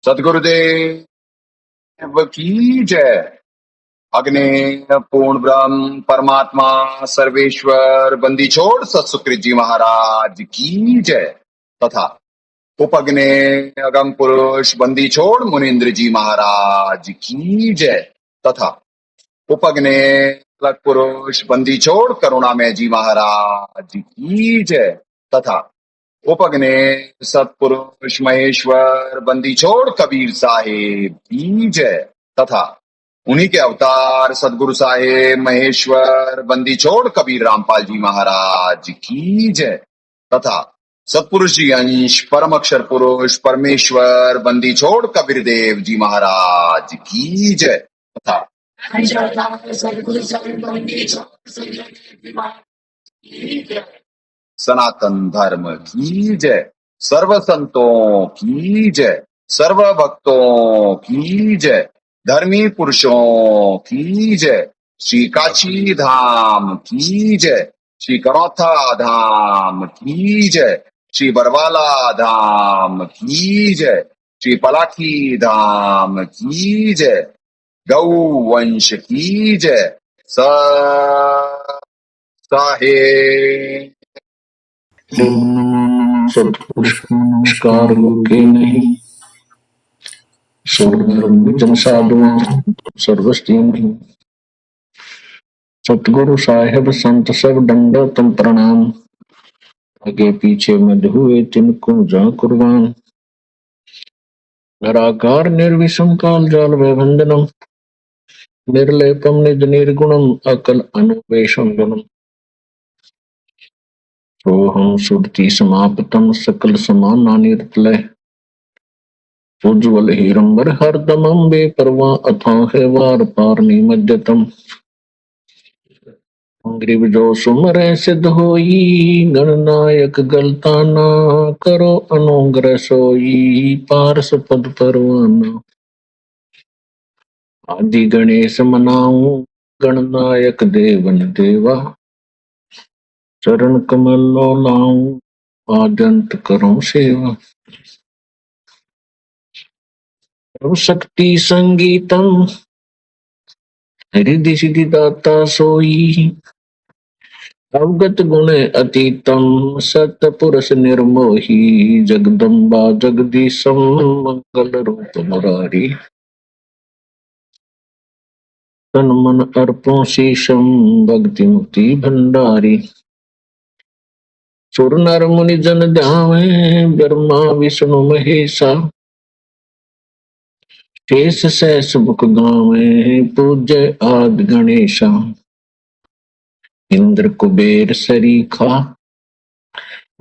सदगुरुदेव की जय। अग्नि पूर्ण ब्रह्म परमात्मा सर्वेश्वर बंदी छोड़ सत्सुकृत जी महाराज की जय तथा उपग्ने अगम पुरुष बंदी छोड़ मुनिंद्र जी महाराज की जय तथा उपग्ने अलग पुरुष बंदी छोड़ करुणामय जी महाराज की जय तथा उपग्ने सतपुरुष महेश्वर बंदी छोड़ कबीर साहेब की जय तथा उन्हीं के अवतार सदगुरु साहेब महेश्वर बंदी छोड़ कबीर रामपाल जी महाराज की जय तथा सतपुरुष जी अंश परम अक्षर पुरुष परमेश्वर बंदी छोड़ कबीर देव जी महाराज की जय तथा सनातन धर्म की जय। सर्व संतों की जय। सर्व भक्तों की जय। धर्मी पुरुषों की जय। श्री काशी धाम की जय। श्री करौथा धाम की जय। श्री बरवाला धाम की जय। श्री पलाखी धाम की जय। गौ वंश की जय। साहे ओम नमो सतपुरुष को नमस्कार गुरु के नहीं सर्वधर्म साधुओं सर्वस्तीन सतगुरु साहेब संत सब दंडोतम प्रणाम। आगे पीछे मध हुए तिनको जा कुर्बान। निराकार निर्विषम काल जाल वैभंजनम निर्लेपम निज निर्गुणम अकल अनुपेशम गुणम। सोहम सुरति समापतम सकल समाना निर्तलय उज्ज्वल हीरंबर हरदमं बेपरवाह अथाह वार पार निमज्जतम। ग्रीव जो सुमरे सिद्ध होई गणनायक गलताना करो अनुग्रह सोई पारस पद परवाना। आदि गणेश मनाऊं गणनायक देवन देवा चरण कमल लो लाऊं आदंत करो सेवा। शक्ति संगीतम हृदय सिद्धि दाता सोई अवगत गुण अतीतम सत पुरुष निर्मोही जगदम्बा जगदीशम मंगल रूप मुरारी। तन मन अर्पों शीशम भक्ति मुक्ति भंडारी। सुर नर मुनि जन ध्यावे ब्रह्मा विष्णु महेशा शेष सहस मुख गावे पूज्य आदि गणेशा। इंद्र कुबेर सरीखा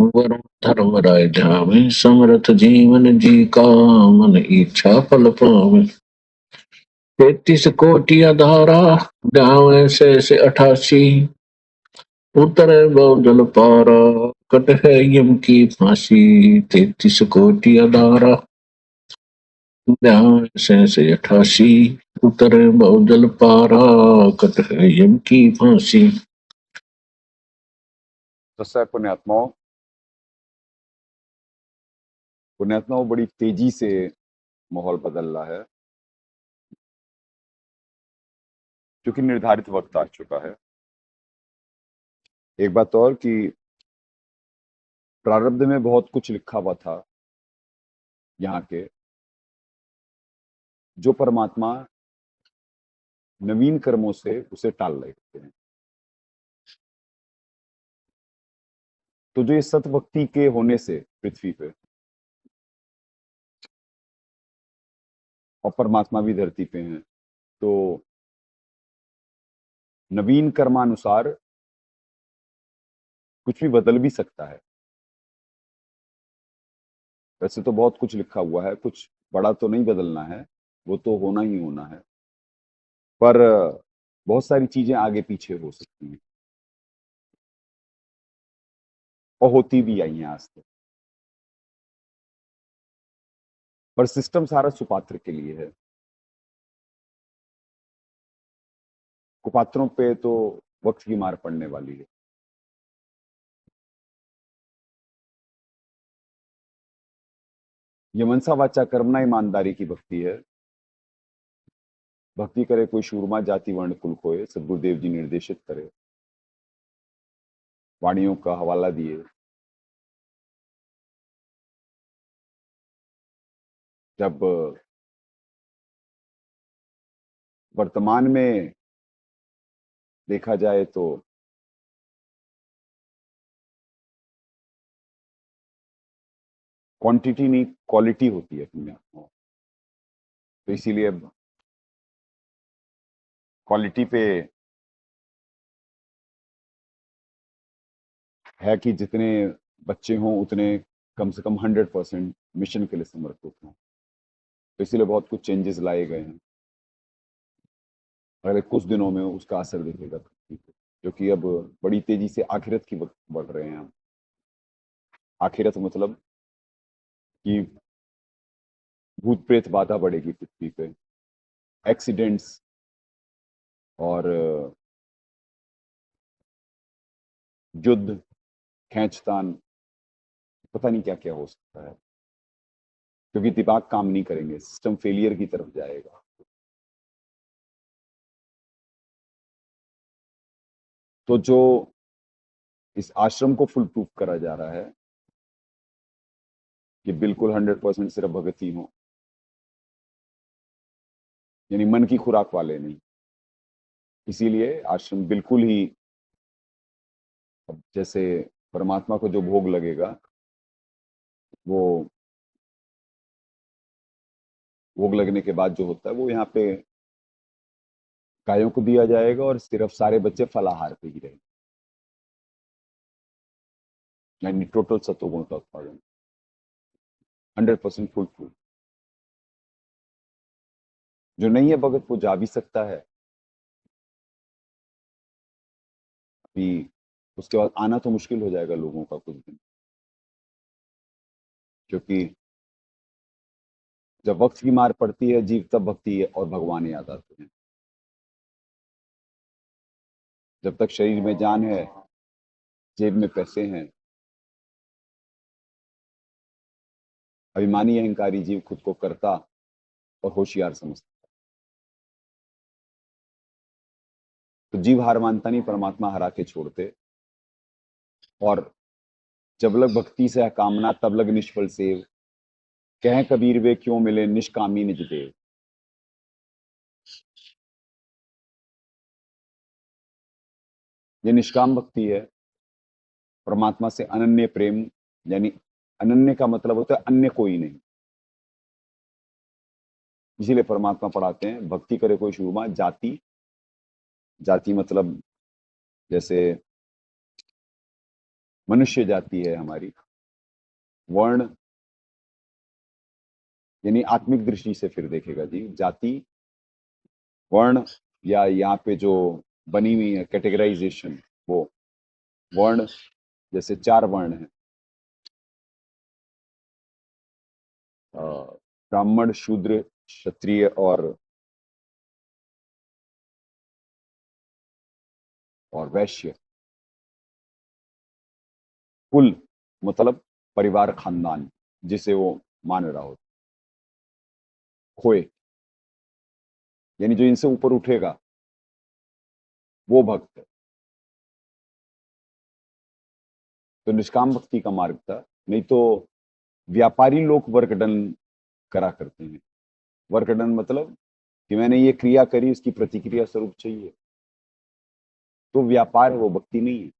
वरुण धर्म राय ध्यावे समरथ जीवन जी का मन इच्छा फल पावे। 33 कोटि अधारा ध्यावे से 88 उतरे बहुजल पारा कट है यम की फांसी। 33 कोटि अधारा ध्यावे से 88 उतरे बहुजल पारा कट है यम की फांसी। पुण्यात्माओं बड़ी तेजी से माहौल बदल रहा है क्योंकि निर्धारित वक्त आ चुका है। एक बात और कि प्रारब्ध में बहुत कुछ लिखा हुआ था यहाँ के, जो परमात्मा नवीन कर्मों से उसे टाल रहे हैं। तो जो ये सत भक्ति के होने से पृथ्वी पे और परमात्मा भी धरती पे हैं, तो नवीन कर्मानुसार कुछ भी बदल भी सकता है। वैसे तो बहुत कुछ लिखा हुआ है, कुछ बड़ा तो नहीं बदलना है, वो तो होना ही होना है, पर बहुत सारी चीजें आगे पीछे हो सकती हैं और होती भी आई हैं आज तक। पर सिस्टम सारा सुपात्र के लिए है। कुपात्रों पे तो वक्त की मार पड़ने वाली है। ये मनसा वाचा कर्मणा ईमानदारी की भक्ति है। भक्ति करे कोई शूरमा जाति वर्ण कुल कोय, सदगुरुदेव जी निर्देशित करे। वाणियों का हवाला दिए। जब वर्तमान में देखा जाए तो क्वांटिटी नहीं क्वालिटी होती है अपने आप में, तो इसीलिए अब क्वालिटी पे है कि जितने बच्चे हों उतने कम से कम 100% मिशन के लिए समर्पित हों। तो इसीलिए बहुत कुछ चेंजेस लाए गए हैं। अगले कुछ दिनों में उसका असर दिखेगा, जो कि अब बड़ी तेजी से आखिरत की बढ़ रहे हैं हम। आखिरत मतलब कि भूत प्रेत बाधा बढ़ेगी पृथ्वी पे, एक्सीडेंट्स और युद्ध, खींचतान, पता नहीं क्या क्या हो सकता है, क्योंकि दिमाग काम नहीं करेंगे, सिस्टम फेलियर की तरफ जाएगा। तो जो इस आश्रम को फुल प्रूफ करा जा रहा है कि बिल्कुल 100% सिर्फ भगत ही हो, यानी मन की खुराक वाले नहीं। इसीलिए आश्रम बिल्कुल ही, अब जैसे परमात्मा को जो भोग लगेगा वो भोग लगने के बाद जो होता है वो यहाँ पे गायों को दिया जाएगा और सिर्फ सारे बच्चे फलाहार पे ही रहेंगे, यानी टोटल सत्वगुण का उत्पादन 100% फुल फुल। जो नहीं है भगत वो जा भी सकता है, अभी उसके बाद आना तो मुश्किल हो जाएगा लोगों का कुछ दिन, क्योंकि जब वक्त की मार पड़ती है जीव तब भक्ति है और भगवान याद आते हैं। जब तक शरीर में जान है, जेब में पैसे हैं, अभिमानी अहंकारी जीव खुद को करता और होशियार समझता। तो जीव हार मानता नहीं, परमात्मा हरा के छोड़ते। और जब लग भक्ति से कामना तब लग निष्फल सेव, कहें कबीर वे क्यों मिले निष्कामी निज देव। ये निष्काम भक्ति है, परमात्मा से अनन्य प्रेम, यानी अनन्य का मतलब होता है अन्य कोई नहीं। इसीलिए परमात्मा पढ़ाते हैं भक्ति करे कोई शूरमा जाति, जाति मतलब जैसे मनुष्य जाति है हमारी, वर्ण यानी आत्मिक दृष्टि से फिर देखेगा जी, जाति वर्ण, या यहाँ पे जो बनी हुई है कैटेगराइजेशन, वो वर्ण जैसे 4 वर्ण है, ब्राह्मण शूद्र क्षत्रिय और वैश्य। कुल मतलब परिवार खानदान जिसे वो मान रहा हो। खोए यानी जो इनसे ऊपर उठेगा वो भक्त है। तो निष्काम भक्ति का मार्ग था, नहीं तो व्यापारी लोग वर्कडन करा करते हैं। वर्कडन मतलब कि मैंने ये क्रिया करी, उसकी प्रतिक्रिया स्वरूप चाहिए, तो व्यापार है, वो भक्ति नहीं है।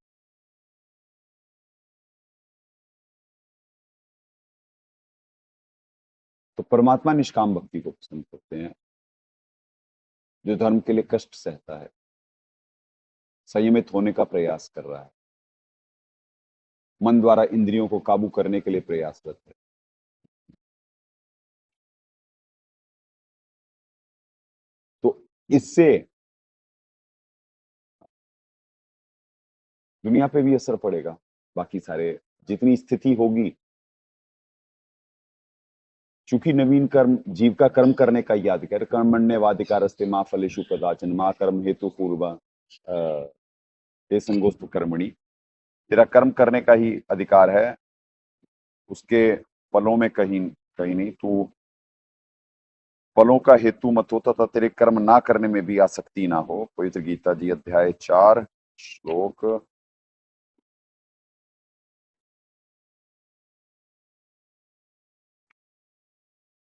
तो परमात्मा निष्काम भक्ति को पसंद करते हैं, जो धर्म के लिए कष्ट सहता है, संयमित होने का प्रयास कर रहा है, मन द्वारा इंद्रियों को काबू करने के लिए प्रयासरत है। तो इससे दुनिया पे भी असर पड़ेगा। बाकी सारे जितनी स्थिति होगी, चूंकि नवीन कर्म जीव का कर्म करने का याद कर, कर्मण्य वाधिकारस्ते मां फलेषु कदाचन मां कर्म हेतु पूर्वा ते संगोस्तु कर्मणि। तेरा कर्म करने का ही अधिकार है, उसके फलों में कहीं कहीं नहीं, तू फलों का हेतु मत हो तथा तेरे कर्म ना करने में भी आसक्ति ना हो। पवित्र गीता जी अध्याय 4 श्लोक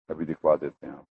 अभी दिखवा देते हैं।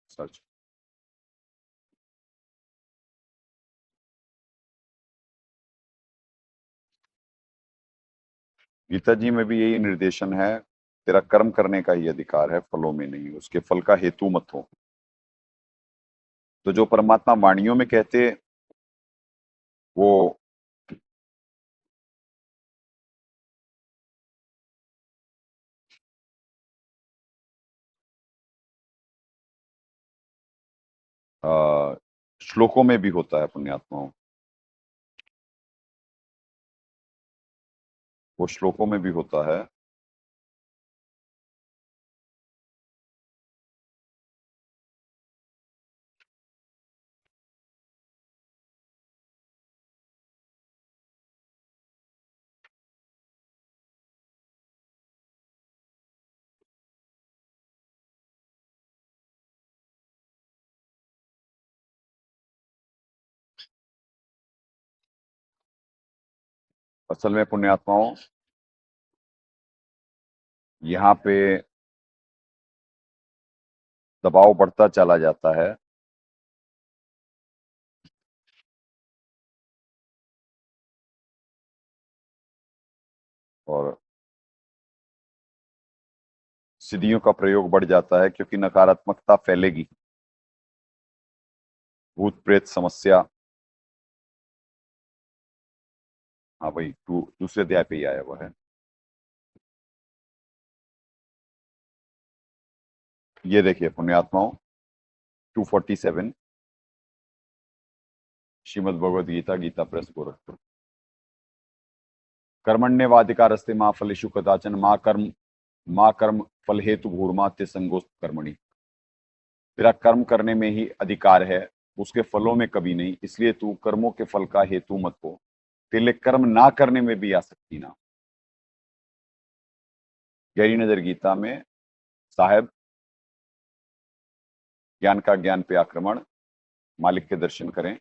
सच। गीता जी में भी यही निर्देशन है, तेरा कर्म करने का ही अधिकार है, फलों में नहीं, उसके फल का हेतु मत हो। तो जो परमात्मा वाणियों में कहते वो आ, श्लोकों में भी होता है पुण्यात्माओं, वो श्लोकों में भी होता है। असल में पुण्यात्माओं यहाँ पे दबाव बढ़ता चला जाता है, और सिद्धियों का प्रयोग बढ़ जाता है, क्योंकि नकारात्मकता फैलेगी। भूत प्रेत समस्या, हाँ भाई, दूसरे अध्याय पे ही आया हुआ है। ये देखिए पुण्यात्माओं, 247 श्रीमद् भगवद गीता, गीता प्रेस गोरखपुर। कर्मण्यवाधिकारस्ते माँ फलेषु कदाचन माँ कर्म फल हेतु भूर्मात्य संगोस्त कर्मणि। तेरा कर्म करने में ही अधिकार है, उसके फलों में कभी नहीं, इसलिए तू कर्मों के फल का हेतु मत हो। तेरे कर्म ना करने में भी आसक्ति ना। गहरी नजर गीता में साहेब, ज्ञान का ज्ञान पे आक्रमण, मालिक के दर्शन करें।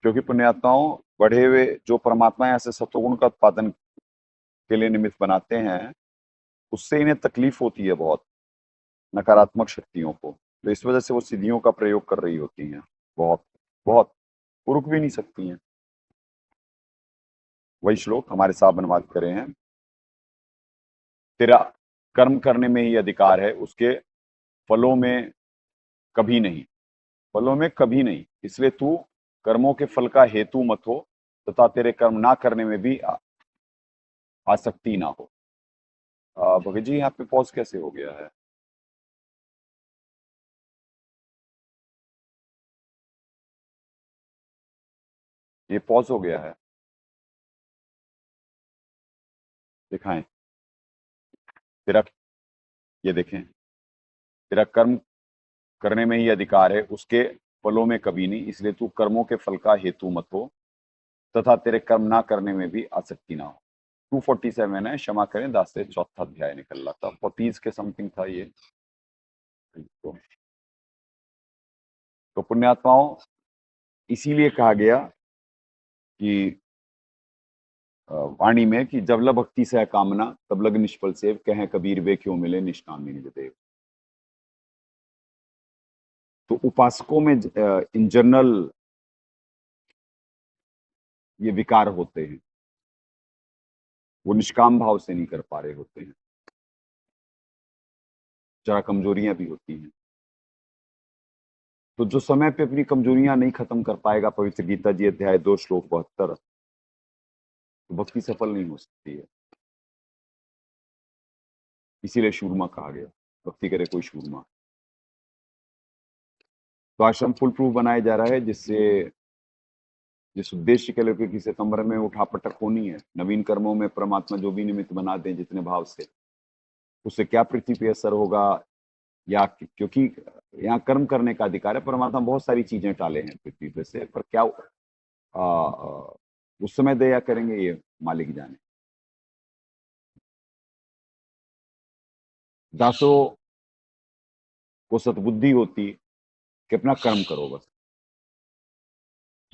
क्योंकि पुण्यात्माओं, बढ़े हुए जो परमात्मा ऐसे सत्वगुण का उत्पादन के लिए निमित्त बनाते हैं, उससे इन्हें तकलीफ होती है बहुत, नकारात्मक शक्तियों को। तो इस वजह से वो सिद्धियों का प्रयोग कर रही होती हैं, बहुत बहुत, वो रुक भी नहीं सकती हैं। वही श्लोक हमारे साहब अनुवाद करे हैं, तेरा कर्म करने में ही अधिकार है, उसके फलों में कभी नहीं, फलों में कभी नहीं, इसलिए तू कर्मों के फल का हेतु मत हो, तथा तेरे कर्म ना करने में भी आसक्ति ना हो। भगत जी, यहाँ पे पॉज कैसे हो गया है? ये पॉज हो गया है, दिखाएं। तेरा, ये देखें, तेरा कर्म करने में ही अधिकार है, उसके फलों में कभी नहीं, इसलिए तू कर्मों के फल का हेतु मत हो, तथा तेरे कर्म ना करने में भी आसक्ति ना हो। 247 है, क्षमा करें, दास से चौथा अध्याय निकल रहा था, 40 के समथिंग था ये। तो पुण्यात्माओं, इसीलिए कहा गया कि वाणी में कि जब लग भक्ति से है कामना तब लग निष्फल सेव, कहें कबीर वे क्यों मिले निष्कामी निज देव। तो उपासकों में इन जनरल ये विकार होते हैं, वो निष्काम भाव से नहीं कर पा रहे होते हैं, जरा कमजोरियां भी होती हैं। तो जो समय पे अपनी कमजोरियां नहीं खत्म कर पाएगा, पवित्र गीता जी अध्याय 2 श्लोक 72, तो भक्ति सफल नहीं हो सकती है। इसीलिए शूरमा कहा गया, भक्ति करे कोई शूरमा। तो आश्रम फुल प्रूफ बनाया जा रहा है, जिससे जिस उद्देश्य के लिए कि सितंबर में उठापटक होनी है, नवीन कर्मों में परमात्मा जो भी निमित्त बना दें जितने भाव से, उससे क्या पृथ्वी पे असर होगा, या क्योंकि यहाँ कर्म करने का अधिकार है, परमात्मा बहुत सारी चीजें टाले हैं पृथ्वी पे से, पर क्या उस समय दया करेंगे ये मालिक जाने। दासों को सद्बुद्धि होती कि अपना कर्म करो बस,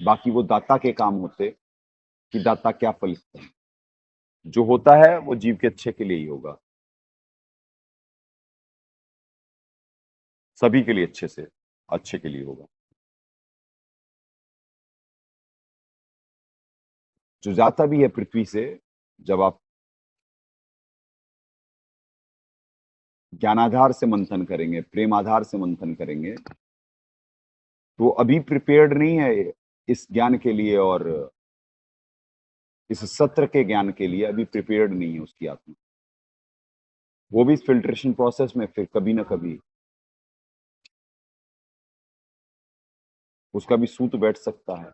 बाकी वो दाता के काम होते कि दाता क्या फल देता है। जो होता है वो जीव के अच्छे के लिए ही होगा, सभी के लिए अच्छे के लिए होगा। जो जाता भी है पृथ्वी से, जब आप ज्ञानाधार से मंथन करेंगे, प्रेम आधार से मंथन करेंगे, तो अभी प्रिपेयर्ड नहीं है इस ज्ञान के लिए, और इस सत्र के ज्ञान के लिए अभी प्रिपेयर्ड नहीं है उसकी आत्मा। वो भी इस फिल्ट्रेशन प्रोसेस में फिर कभी ना कभी उसका भी सूत बैठ सकता है।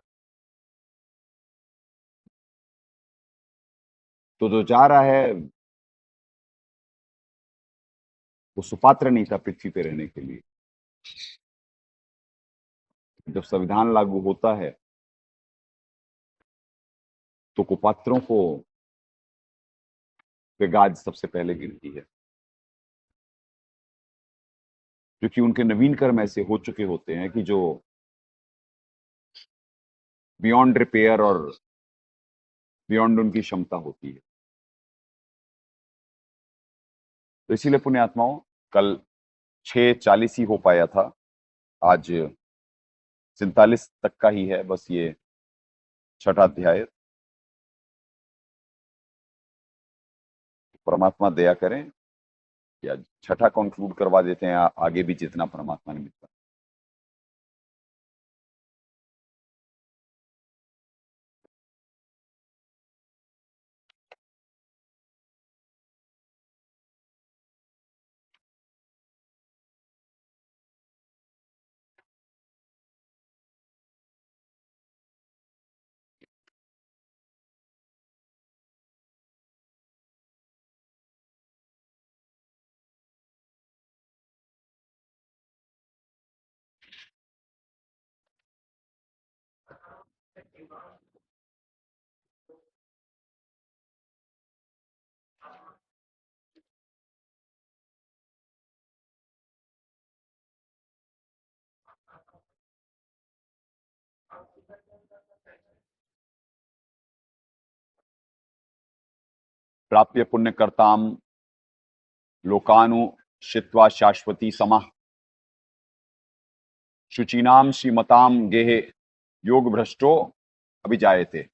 तो जो जा रहा है वो सुपात्र नहीं था पृथ्वी पे रहने के लिए। जब संविधान लागू होता है तो कुपात्रों को पे गाज सबसे पहले गिरती है, क्योंकि उनके नवीन कर्म ऐसे हो चुके होते हैं कि जो बियॉन्ड रिपेयर और बियॉन्ड उनकी क्षमता होती है। तो इसीलिए पुण्यात्माओं, कल 6:40 ही हो पाया था, आज 47 तक का ही है बस ये छठा अध्याय। परमात्मा दया करें या छठा कंक्लूड करवा देते हैं, आगे भी जितना परमात्मा ने मिलता। प्राप्य पुण्यकर्ताम लोकानुशित्वा शाश्वती समाः शुचीनाम श्रीमताम गेहे योग भ्रष्टो अभिजायते।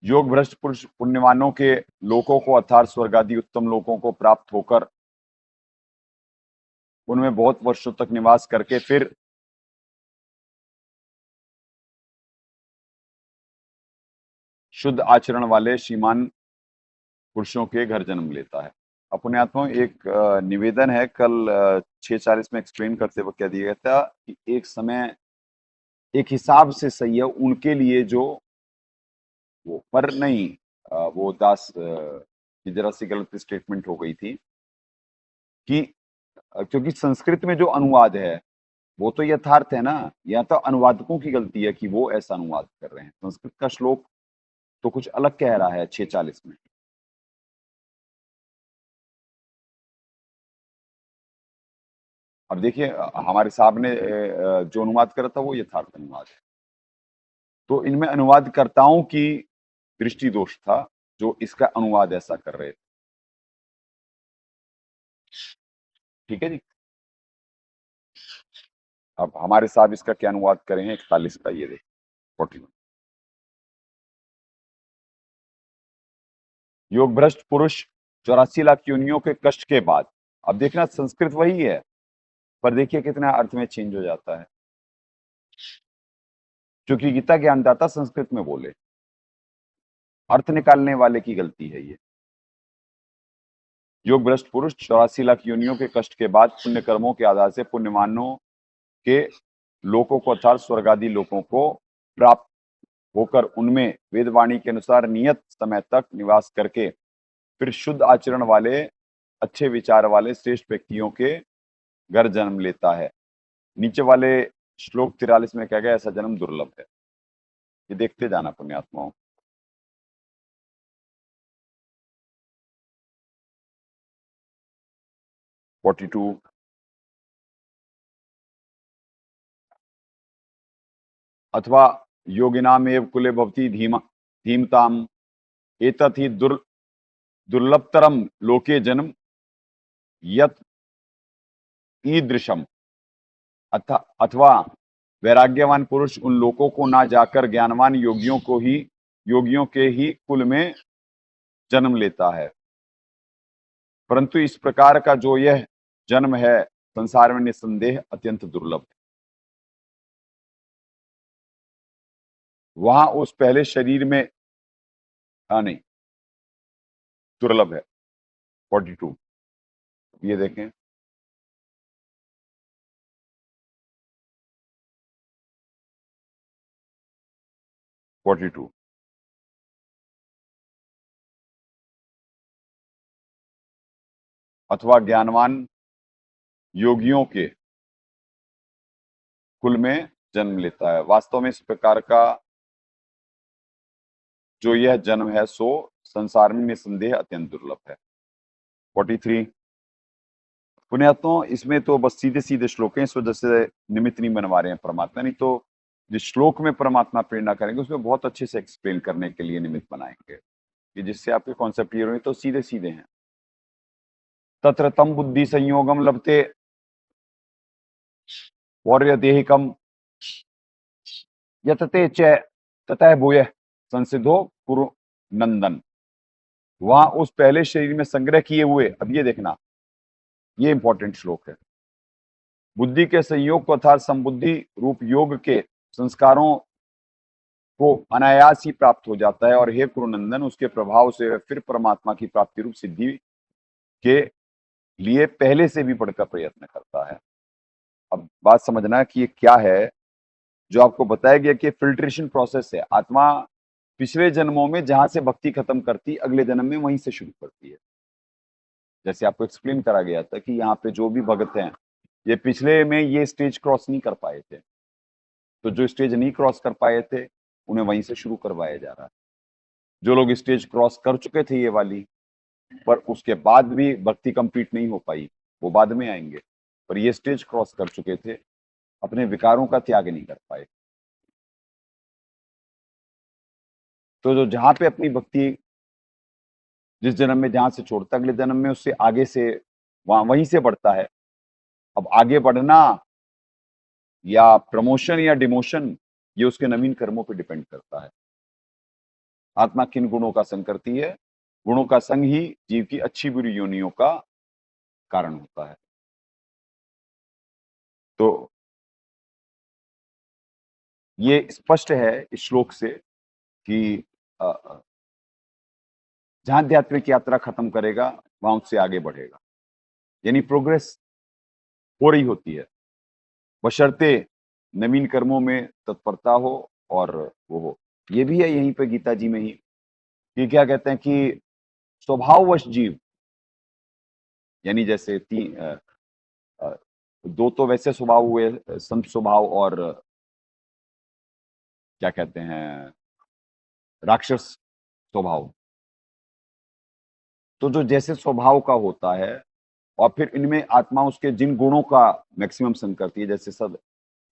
योग भ्रष्ट पुरुष पुण्यवानों के लोकों को अर्थात स्वर्ग आदि उत्तम लोकों को प्राप्त होकर उनमें बहुत वर्षों तक निवास करके फिर शुद्ध आचरण वाले श्रीमान पुरुषों के घर जन्म लेता है। अपने आत्मा एक निवेदन है, कल 6:40 में एक्सप्लेन करते वक्त क्या दिया गया था कि एक समय एक हिसाब से सही है उनके लिए जो वो, पर नहीं वो दास की जरा सी गलत स्टेटमेंट हो गई थी कि क्योंकि संस्कृत में जो अनुवाद है वो तो यथार्थ है ना, या तो अनुवादकों की गलती है कि वो ऐसा अनुवाद कर रहे हैं। संस्कृत का श्लोक तो कुछ अलग कह रहा है 6:40 में। अब देखिए हमारे साहब ने जो अनुवाद करा था वो यथार्थ अनुवाद है। तो इनमें अनुवादकर्ताओं की दृष्टि दोष था जो इसका अनुवाद ऐसा कर रहे थे। ठीक है जी। अब हमारे साहब इसका क्या अनुवाद करें हैं 41 का, ये देख 41। योग भ्रष्ट पुरुष 84 लाख योनियों के कष्ट के बाद। अब देखना संस्कृत वही है, पर देखिए कितना अर्थ में चेंज हो जाता है, क्योंकि गीता ज्ञानदाता संस्कृत में बोले, अर्थ निकालने वाले की गलती है ये। योग भ्रष्ट पुरुष 84 लाख योनियों के कष्ट के बाद पुण्य कर्मों के आधार से पुण्यमानों के लोकों को अर्थात स्वर्ग आदि लोकों को प्राप्त होकर उनमें वेदवाणी के अनुसार नियत समय तक निवास करके फिर शुद्ध आचरण वाले, अच्छे विचार वाले श्रेष्ठ व्यक्तियों के घर जन्म लेता है। नीचे वाले श्लोक 43 में कहा गया ऐसा जन्म दुर्लभ है। ये देखते जाना पुण्यात्माओं। फोर्टी टू, अथवा योगिनाम एव कुले भवती धीमताम एतत् ही दुर्लभतरम लोके जन्म यत ईदृशम। अथवा वैराग्यवान पुरुष उन लोगों को ना जाकर ज्ञानवान योगियों के ही कुल में जन्म लेता है, परंतु इस प्रकार का जो यह जन्म है संसार में निसंदेह अत्यंत दुर्लभ है। वहां उस पहले शरीर में नहीं, दुर्लभ है। 42 ये देखें, फोर्टी टू, अथवा ज्ञानवान योगियों के कुल में जन्म लेता है। वास्तव में इस प्रकार का जो यह जन्म है सो संसार में निसंदेह अत्यंत दुर्लभ है। 43, पुण्यात्माओं इसमें तो बस सीधे सीधे श्लोक हैं, इस वजह से निमित्त नहीं बनवा रहे हैं परमात्मा, नहीं तो जिस श्लोक में परमात्मा प्रेरणा करेंगे उसमें बहुत अच्छे से एक्सप्लेन करने के लिए निमित्त बनाएंगे कि जिससे आपके कॉन्सेप्ट क्लियर हो। तो सीधे सीधे हैं। तत्र तम बुद्धि संयोगम लभते वौर्य देहिकम यतते च ततः भूय संसिद्धो कुरु नंदन। वहां उस पहले शरीर में संग्रह किए हुए, अब ये देखना, ये इंपॉर्टेंट श्लोक है, बुद्धि के संयोग को अर्थात संबुद्धि रूप योग के संस्कारों को अनायास ही प्राप्त हो जाता है, और हे कुरुनंदन उसके प्रभाव से फिर परमात्मा की प्राप्ति रूप सिद्धि के लिए पहले से भी बढ़कर प्रयत्न करता है। अब बात समझना कि ये क्या है जो आपको बताया गया कि फिल्ट्रेशन प्रोसेस है। आत्मा पिछले जन्मों में जहां से भक्ति खत्म करती, अगले जन्म में वहीं से शुरू करती है। जैसे आपको एक्सप्लेन करा गया था कि यहाँ पे जो भी भगत हैं ये पिछले में ये स्टेज क्रॉस नहीं कर पाए थे, तो जो स्टेज नहीं क्रॉस कर पाए थे उन्हें वहीं से शुरू करवाया जा रहा है। जो लोग स्टेज क्रॉस कर चुके थे ये वाली, पर उसके बाद भी भक्ति कंप्लीट नहीं हो पाई, वो बाद में आएंगे, पर ये स्टेज क्रॉस कर चुके थे, अपने विकारों का त्याग नहीं कर पाए। तो जो जहां पे अपनी भक्ति जिस जन्म में जहां से छोड़ता अगले जन्म में उससे आगे से वहीं से बढ़ता है। अब आगे बढ़ना या प्रमोशन या डिमोशन ये उसके नवीन कर्मों पर डिपेंड करता है। आत्मा किन गुणों का संग करती है, गुणों का संग ही जीव की अच्छी बुरी योनियों का कारण होता है। तो ये स्पष्ट है इस श्लोक से कि जहां आध्यात्मिक यात्रा खत्म करेगा वहां उससे आगे बढ़ेगा, यानी प्रोग्रेस हो रही होती है, बशर्ते नवीन कर्मों में तत्परता हो और वो हो। ये भी है यहीं पे गीता जी में ही कि क्या कहते हैं कि स्वभाववश जीव, यानी जैसे दो तो वैसे स्वभाव हुए, संत स्वभाव और क्या कहते हैं राक्षस स्वभाव। तो जो जैसे स्वभाव का होता है और फिर इनमें आत्मा उसके जिन गुणों का मैक्सिमम संग करती है, जैसे सब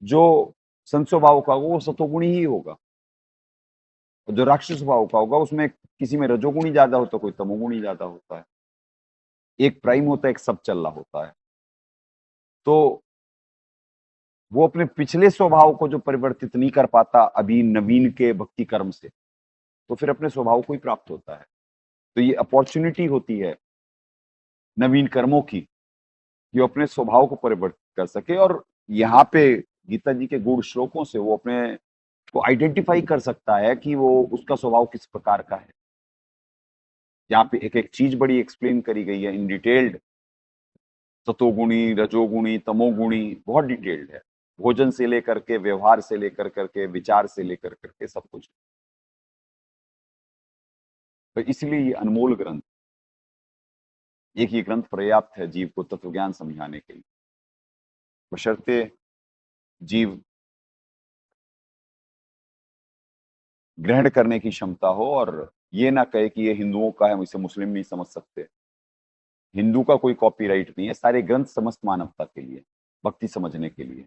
जो संत स्वभाव का वो सतोगुणी ही होगा, और जो राक्षस स्वभाव का होगा उसमें किसी में रजोगुणी ज्यादा होता है, कोई तमोगुणी ज्यादा होता है, एक प्राइम होता है, एक सब चल रहा होता है। तो वो अपने पिछले स्वभाव को जो परिवर्तित नहीं कर पाता अभी नवीन के भक्ति कर्म से, तो फिर अपने स्वभाव को ही प्राप्त होता है। तो ये अपॉर्चुनिटी होती है नवीन कर्मों की कि वो अपने स्वभाव को परिवर्तित कर सके। और यहाँ पे गीता जी के गुण श्लोकों से वो अपने को आइडेंटिफाई कर सकता है कि वो उसका स्वभाव किस प्रकार का है। यहाँ पे एक एक चीज बड़ी एक्सप्लेन करी गई है इन डिटेल्ड, सतोगुणी, रजोगुणी, तमोगुणी, बहुत डिटेल्ड है, भोजन से लेकर के, व्यवहार से लेकर करके, विचार से लेकर करके सब कुछ। तो इसलिए ये अनमोल ग्रंथ, एक ही ग्रंथ पर्याप्त है जीव को तत्व ज्ञान समझाने के लिए, बशर्ते जीव ग्रहण करने की क्षमता हो और ये ना कहे कि ये हिंदुओं का है, हम इसे मुस्लिम नहीं समझ सकते। हिंदू का कोई कॉपीराइट नहीं है, सारे ग्रंथ समस्त मानवता के लिए, भक्ति समझने के लिए,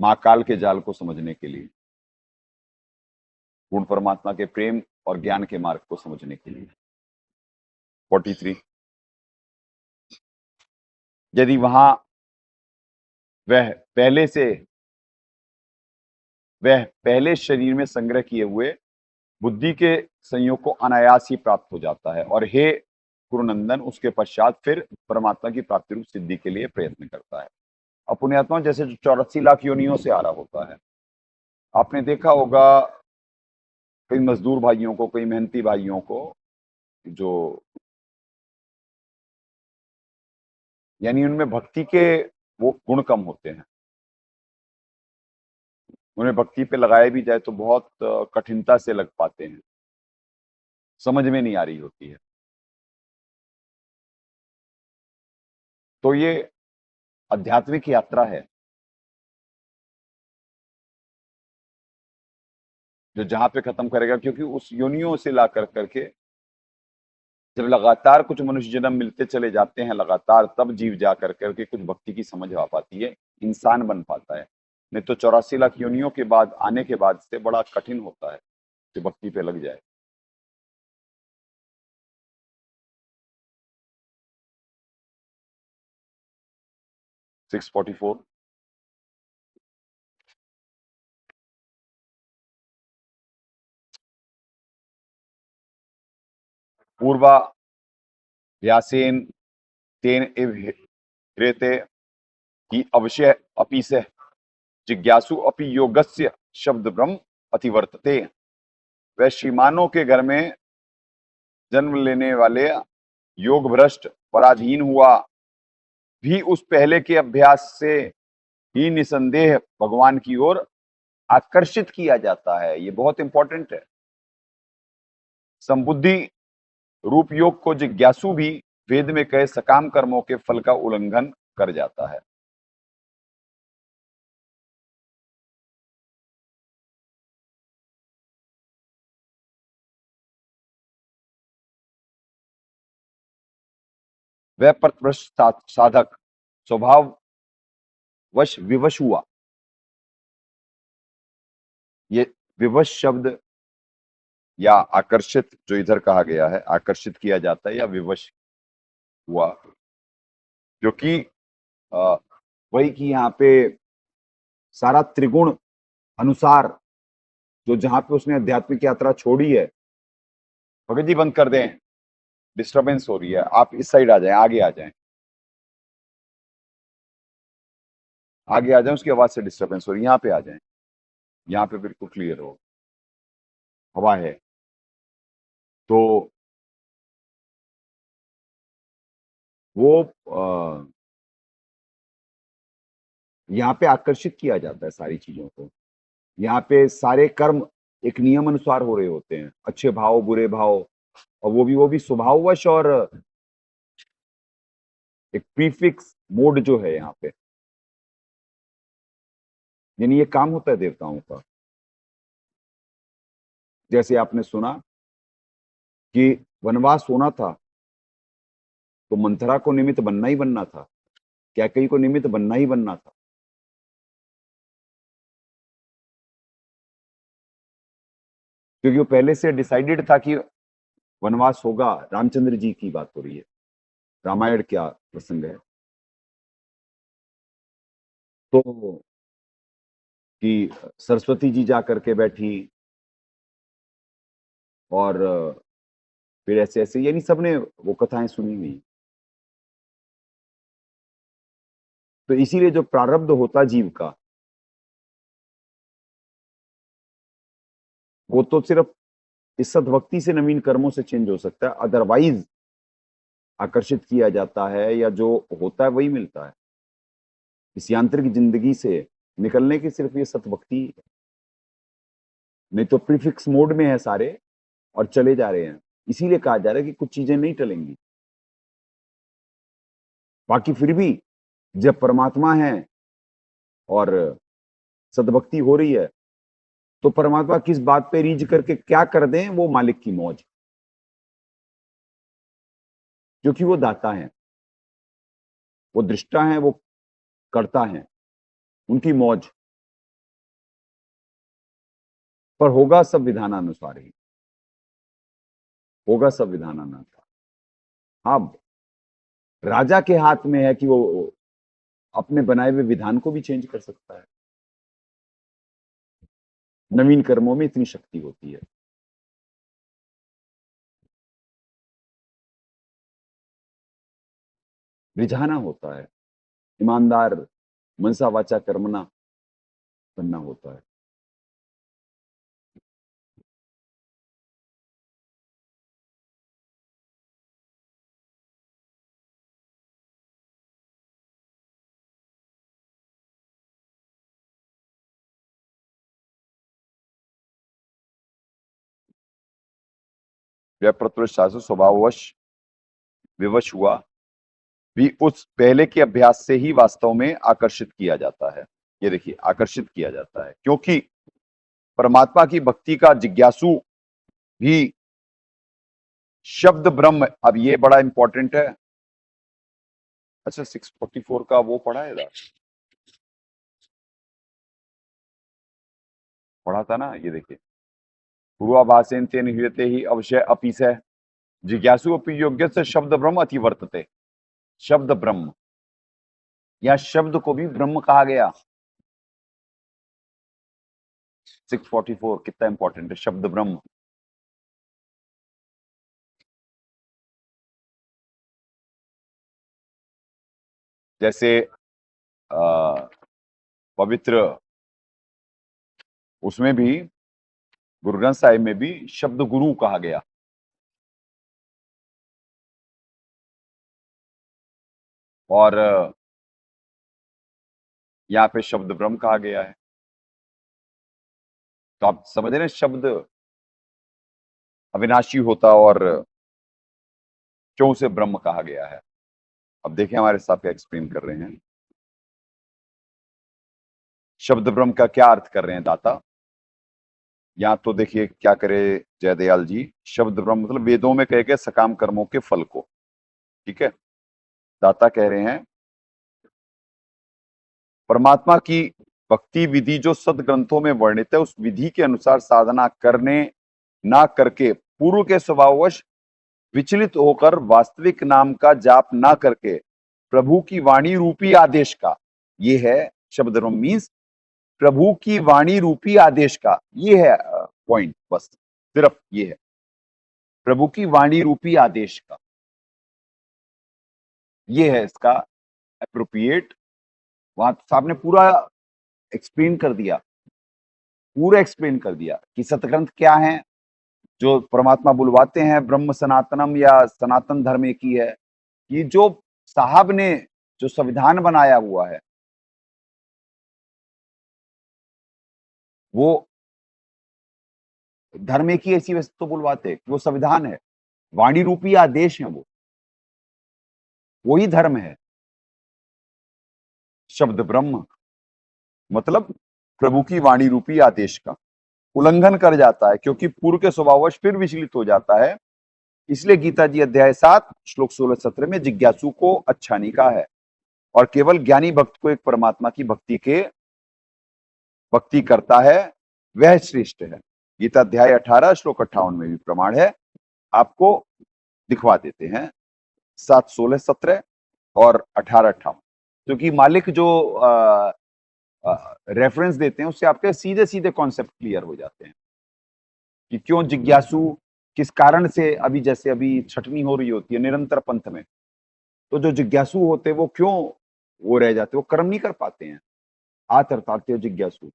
महाकाल के जाल को समझने के लिए, पूर्ण परमात्मा के प्रेम और ज्ञान के मार्ग को समझने के लिए। 43, यदि वहां वह पहले शरीर में संग्रह किए हुए बुद्धि के संयोग को अनायास ही प्राप्त हो जाता है और हे कुरुनंदन उसके पश्चात फिर परमात्मा की प्राप्ति रूप सिद्धि के लिए प्रयत्न करता है। अब पुण्यात्मा जैसे जो 84 लाख योनियों से आ रहा होता है, आपने देखा होगा कई मजदूर भाइयों को, कई मेहनती भाइयों को, जो यानी उनमें भक्ति के वो गुण कम होते हैं, उन्हें भक्ति पे लगाया भी जाए तो बहुत कठिनता से लग पाते हैं, समझ में नहीं आ रही होती है। तो ये आध्यात्मिक यात्रा है जो जहां पे खत्म करेगा, क्योंकि उस योनियों से ला कर करके जब लगातार कुछ मनुष्य जन्म मिलते चले जाते हैं लगातार, तब जीव जा कर करके कुछ भक्ति की समझ आ पाती है, इंसान बन पाता है। नहीं तो 84 लाख योनियों के बाद आने के बाद से बड़ा कठिन होता है कि भक्ति पे लग जाए। सिक्स 44, पूर्वा व्यासेन तेन एव ह्रियते कि अवश्य अपि से जिज्ञासु अपि योगस्य शब्द ब्रह्म अतिवर्तते। वह श्रीमानों के घर में जन्म लेने वाले योग भ्रष्ट पराधीन हुआ भी उस पहले के अभ्यास से ही निसंदेह भगवान की ओर आकर्षित किया जाता है। ये बहुत इंपॉर्टेंट है। संबुद्धि रूप योग को जिज्ञासु भी वेद में कहे सकाम कर्मों के फल का उल्लंघन कर जाता है। वह पथभ्रष्ट साधक स्वभाव वश विवश हुआ। ये विवश शब्द या आकर्षित जो इधर कहा गया है, आकर्षित किया जाता है या विवश हुआ, जो कि वही कि यहाँ पे सारा त्रिगुण अनुसार जो जहां पे उसने आध्यात्मिक यात्रा छोड़ी है। भगत जी बंद कर दें, डिस्टरबेंस हो रही है, आप इस साइड आ जाएं, आगे आ जाएं, आगे आ जाएं, उसकी आवाज से डिस्टरबेंस हो रही है, यहाँ पे आ जाएं, यहाँ पे बिल्कुल क्लियर हो, हवा है। तो वो यहाँ पे आकर्षित किया जाता है सारी चीजों को। यहाँ पे सारे कर्म एक नियम अनुसार हो रहे होते हैं, अच्छे भाव बुरे भाव, और वो भी स्वभाववश और एक प्रीफिक्स मोड जो है यहाँ पे, यानी ये काम होता है देवताओं का। जैसे आपने सुना कि वनवास होना था तो मंथरा को निमित्त बनना ही बनना था, कैकेयी को निमित्त बनना ही बनना था। क्योंकि वो पहले से डिसाइडेड था कि वनवास होगा। रामचंद्र जी की बात हो रही है, रामायण क्या प्रसंग है। तो कि सरस्वती जी जा करके बैठी और फिर ऐसे ऐसे, यानी सबने वो कथाएं सुनी हुई। तो इसीलिए जो प्रारब्ध होता जीव का, वो तो सिर्फ इस सद्भक्ति से, नवीन कर्मों से चेंज हो सकता है। अदरवाइज आकर्षित किया जाता है या जो होता है वही मिलता है। इस यांत्रिक जिंदगी से निकलने की सिर्फ ये सद्भक्ति है। नहीं तो प्रीफिक्स मोड में है सारे और चले जा रहे हैं। इसीलिए कहा जा रहा है कि कुछ चीजें नहीं टलेंगी। बाकी फिर भी जब परमात्मा है और सद्भक्ति हो रही है, तो परमात्मा किस बात पे रीझ करके क्या कर दें, वो मालिक की मौज, क्योंकि वो दाता है, वो दृष्टा है, वो करता है, उनकी मौज। पर होगा सब विधानानुसार ही, होगा सब विधानानुसार। अब राजा के हाथ में है कि वो अपने बनाए हुए विधान को भी चेंज कर सकता है। नवीन कर्मों में इतनी शक्ति होती है। रिझाना होता है, ईमानदार मनसा वाचा कर्मना बनना होता है। व्यप्रतुर शासु स्वभाववश विवश हुआ भी उस पहले के अभ्यास से ही वास्तव में आकर्षित किया जाता है। ये देखिए, आकर्षित किया जाता है क्योंकि परमात्मा की भक्ति का जिज्ञासु भी शब्द ब्रह्म। अब ये बड़ा इंपॉर्टेंट है। अच्छा, 644 का वो पढ़ा है, पढ़ा था ना। ये देखिए, पूर्वाभासेन तेन ह्रियते ही अवश्य अपीसय जिज्ञासु अपि योग्य से शब्द ब्रह्म अति वर्तते। शब्द ब्रह्म, या शब्द को भी ब्रह्म कहा गया। 644 कितना इंपॉर्टेंट है, शब्द ब्रह्म। जैसे पवित्र उसमें भी, गुरु ग्रंथ साहिब में भी शब्द गुरु कहा गया। और यहाँ पे शब्द ब्रह्म कहा गया है। तो आप समझ रहे हैं, शब्द अविनाशी होता और क्यों से ब्रह्म कहा गया है। अब देखिए हमारे साथ क्या एक्सप्लेन कर रहे हैं। शब्द ब्रह्म का क्या अर्थ कर रहे हैं दाता। यहाँ तो देखिए क्या करे जयदयाल जी, शब्द ब्रह्म मतलब वेदों में कहे गए सकाम कर्मों के फल को। ठीक है, दाता कह रहे हैं परमात्मा की भक्ति विधि जो सदग्रंथों में वर्णित है, उस विधि के अनुसार साधना करने ना करके, पूर्व के स्वभाववश विचलित होकर वास्तविक नाम का जाप ना करके, प्रभु की वाणी रूपी आदेश का, ये है शब्द ब्रह्म मीन्स प्रभु की वाणी रूपी आदेश का, ये है पॉइंट। बस सिर्फ ये है, प्रभु की वाणी रूपी आदेश का, ये है इसका अप्रोप्रिएट। वहां साहब ने पूरा एक्सप्लेन कर दिया, पूरा एक्सप्लेन कर दिया कि सतग्रंथ क्या है जो परमात्मा बुलवाते हैं। ब्रह्म सनातनम या सनातन धर्म एक ही है। ये जो साहब ने जो संविधान बनाया हुआ है, वो धर्म एक ही, ऐसी वैसे तो बुलवाते, वो संविधान है, वाणी रूपी आदेश है, वो ही धर्म है। शब्द ब्रह्म मतलब प्रभु की वाणी रूपी आदेश का उल्लंघन कर जाता है, क्योंकि पूर्व के स्वभाववश फिर विचलित हो जाता है। इसलिए गीता जी अध्याय 7 श्लोक 16-17 में जिज्ञासु को अच्छा नहीं कहा है, और केवल ज्ञानी भक्त को एक परमात्मा की भक्ति करता है, वह श्रेष्ठ है। गीता अध्याय 18 श्लोक 58 में भी प्रमाण है, आपको दिखवा देते हैं 7, 16, 17 और 18, 58, क्योंकि मालिक जो रेफरेंस देते हैं उससे आपके सीधे सीधे कॉन्सेप्ट क्लियर हो जाते हैं कि क्यों जिज्ञासु, किस कारण से, अभी जैसे अभी छटनी हो रही होती है निरंतर पंथ में, तो जो जिज्ञासु होते हैं वो क्यों वो रह जाते, वो कर्म नहीं कर पाते हैं, आतरताते जिज्ञासु,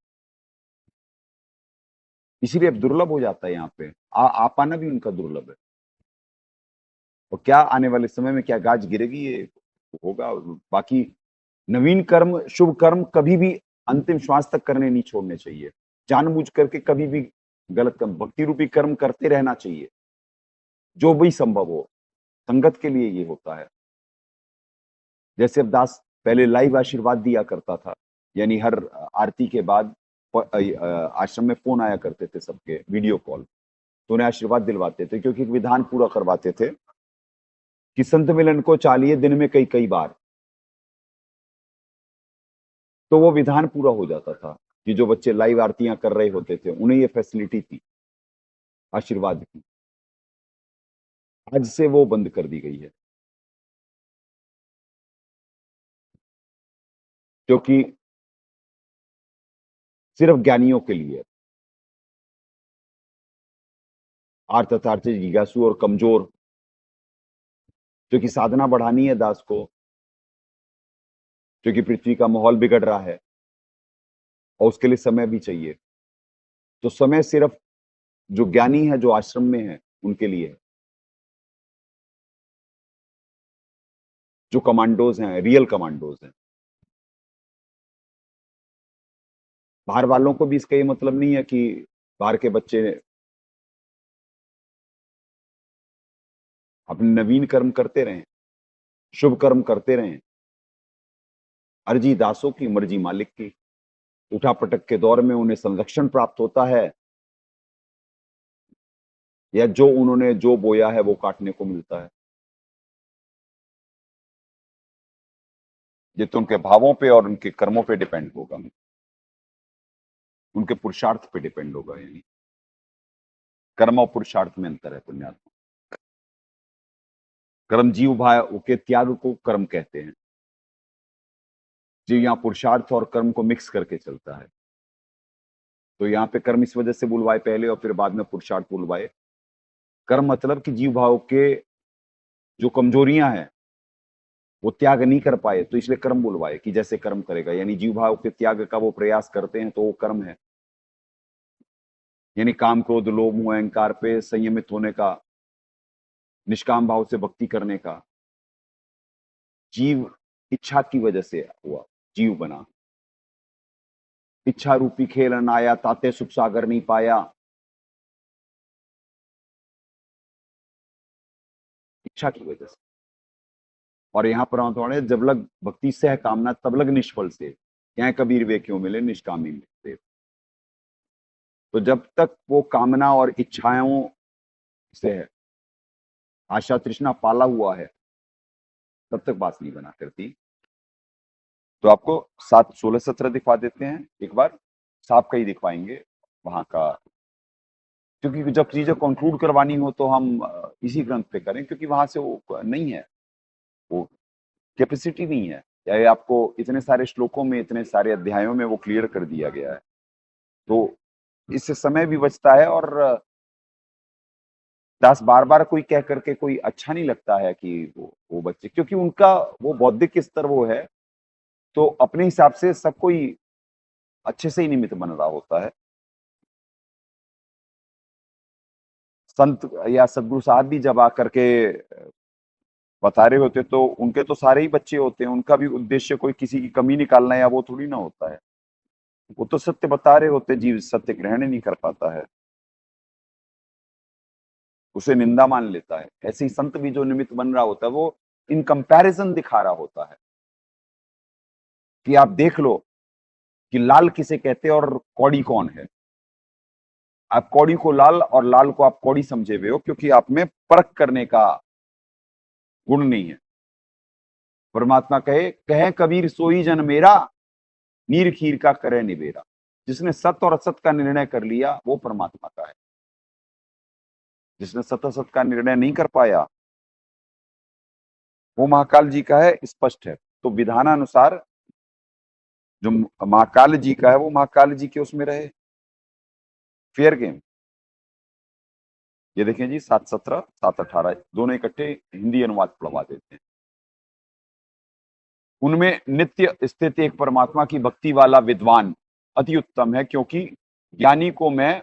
इसीलिए अब दुर्लभ हो जाता है यहाँ पे आ पाना भी उनका दुर्लभ है। और क्या आने वाले समय में क्या गाज गिरेगी ये होगा। बाकी नवीन कर्म, शुभ कर्म कभी भी अंतिम श्वास तक करने नहीं छोड़ने चाहिए, जानबूझ करके कभी भी गलत कर्म, भक्ति रूपी कर्म करते रहना चाहिए जो भी संभव हो। संगत के लिए ये होता है। जैसे अब दास पहले लाइव आशीर्वाद दिया करता था, यानी हर आरती के बाद आश्रम में फोन आया करते थे सबके, वीडियो कॉल, तो उन्हें आशीर्वाद दिलवाते थे, क्योंकि एक विधान पूरा करवाते थे कि संत मिलन को चालिए दिन में कई कई बार, तो वो विधान पूरा हो जाता था कि जो बच्चे लाइव आरतियां कर रहे होते थे उन्हें ये फैसिलिटी थी आशीर्वाद की। आज से वो बंद कर दी गई है, क्योंकि सिर्फ ज्ञानियों के लिए, आर्त अर्थार्थ जिज्ञासु और कमजोर, क्योंकि साधना बढ़ानी है दास को, क्योंकि पृथ्वी का माहौल बिगड़ रहा है और उसके लिए समय भी चाहिए। तो समय सिर्फ जो ज्ञानी है, जो आश्रम में है, उनके लिए है। जो कमांडोज हैं, रियल कमांडोज हैं। बाहर वालों को भी इसका ये मतलब नहीं है कि बाहर के बच्चे अपने नवीन कर्म करते रहें, शुभ कर्म करते रहें। अर्जी दासों की, मर्जी मालिक की। उठा पटक के दौर में उन्हें संरक्षण प्राप्त होता है, या जो उन्होंने जो बोया है वो काटने को मिलता है। ये तो उनके भावों पे और उनके कर्मों पे डिपेंड होगा, उनके पुरुषार्थ पे डिपेंड होगा। यानी कर्म और पुरुषार्थ में अंतर है पुण्यात्मा। कर्म जीव भाव के त्याग को कर्म कहते हैं। जीव यहाँ पुरुषार्थ और कर्म को मिक्स करके चलता है, तो यहाँ पे कर्म इस वजह से बुलवाए पहले और फिर बाद में पुरुषार्थ बुलवाए। कर्म मतलब कि जीव भाव के जो कमजोरियां हैं वो त्याग नहीं कर पाए, तो इसलिए कर्म बुलवाए कि जैसे कर्म करेगा, यानी जीव भाव के त्याग का वो प्रयास करते हैं तो वो कर्म है। यानी काम, क्रोध, लोभ, मोह, अहंकार पे संयमित होने का, निष्काम भाव से भक्ति करने का। जीव इच्छा की वजह से हुआ, जीव बना। इच्छा रूपी खेल न आया, ताते सुख सागर नहीं पाया। इच्छा की वजह से। और यहाँ पर थोड़े, जब लग भक्ति सह कामना तब लग निष्फल से, क्या कबीर वे क्यों मिले निष्कामी मिलते। तो जब तक वो कामना और इच्छाओं से है, आशा तृष्णा पाला हुआ है, तब तक बात नहीं बना करती। तो आपको 7, 16, 17 दिखवा देते हैं एक बार, साफ का ही दिखवाएंगे वहां का, क्योंकि जब चीजें कंक्लूड करवानी हो तो हम इसी ग्रंथ पे करें, क्योंकि वहां से वो नहीं है, वो कैपेसिटी नहीं है, या ये आपको इतने सारे श्लोकों में, इतने सारे अध्यायों में वो क्लियर कर दिया गया है। तो इससे समय भी बचता है, और दास बार बार कोई कह करके कोई अच्छा नहीं लगता है कि वो बच्चे, क्योंकि उनका वो बौद्धिक स्तर वो है, तो अपने हिसाब से सब कोई अच्छे से ही निमित्त बन रहा होता है। संत या सदगुरु साहब भी जब आकर के बता रहे होते, तो उनके तो सारे ही बच्चे होते हैं, उनका भी उद्देश्य कोई किसी की कमी निकालना या वो थोड़ी ना होता है। वो तो सत्य बता रहे होते, जीव सत्य ग्रहण नहीं कर पाता है, उसे निंदा मान लेता है। ऐसे ही संत भी जो निमित्त बन रहा होता है, वो इन कंपैरिजन दिखा रहा होता है कि आप देख लो कि लाल किसे कहते हैं और कौड़ी कौन है। आप कौड़ी को लाल और लाल को आप कौड़ी समझे हुए हो, क्योंकि आप में परख करने का गुण नहीं है। परमात्मा कहे कहे कबीर सोई जन मेरा, नीर खीर का करे निबेरा। जिसने सत्य और असत का निर्णय कर लिया वो परमात्मा का है। जिसने सत्य असत का निर्णय नहीं कर पाया वो महाकाल जी का है, स्पष्ट है। तो विधानानुसार जो महाकाल जी का है वो महाकाल जी के उसमें रहे, फेयर गेम। ये देखें जी, 7:17 7:18 दोनों इकट्ठे हिंदी अनुवाद पढ़वा देते हैं। उनमें नित्य स्थित एक परमात्मा की भक्ति वाला विद्वान अति उत्तम है, क्योंकि ज्ञानी को मैं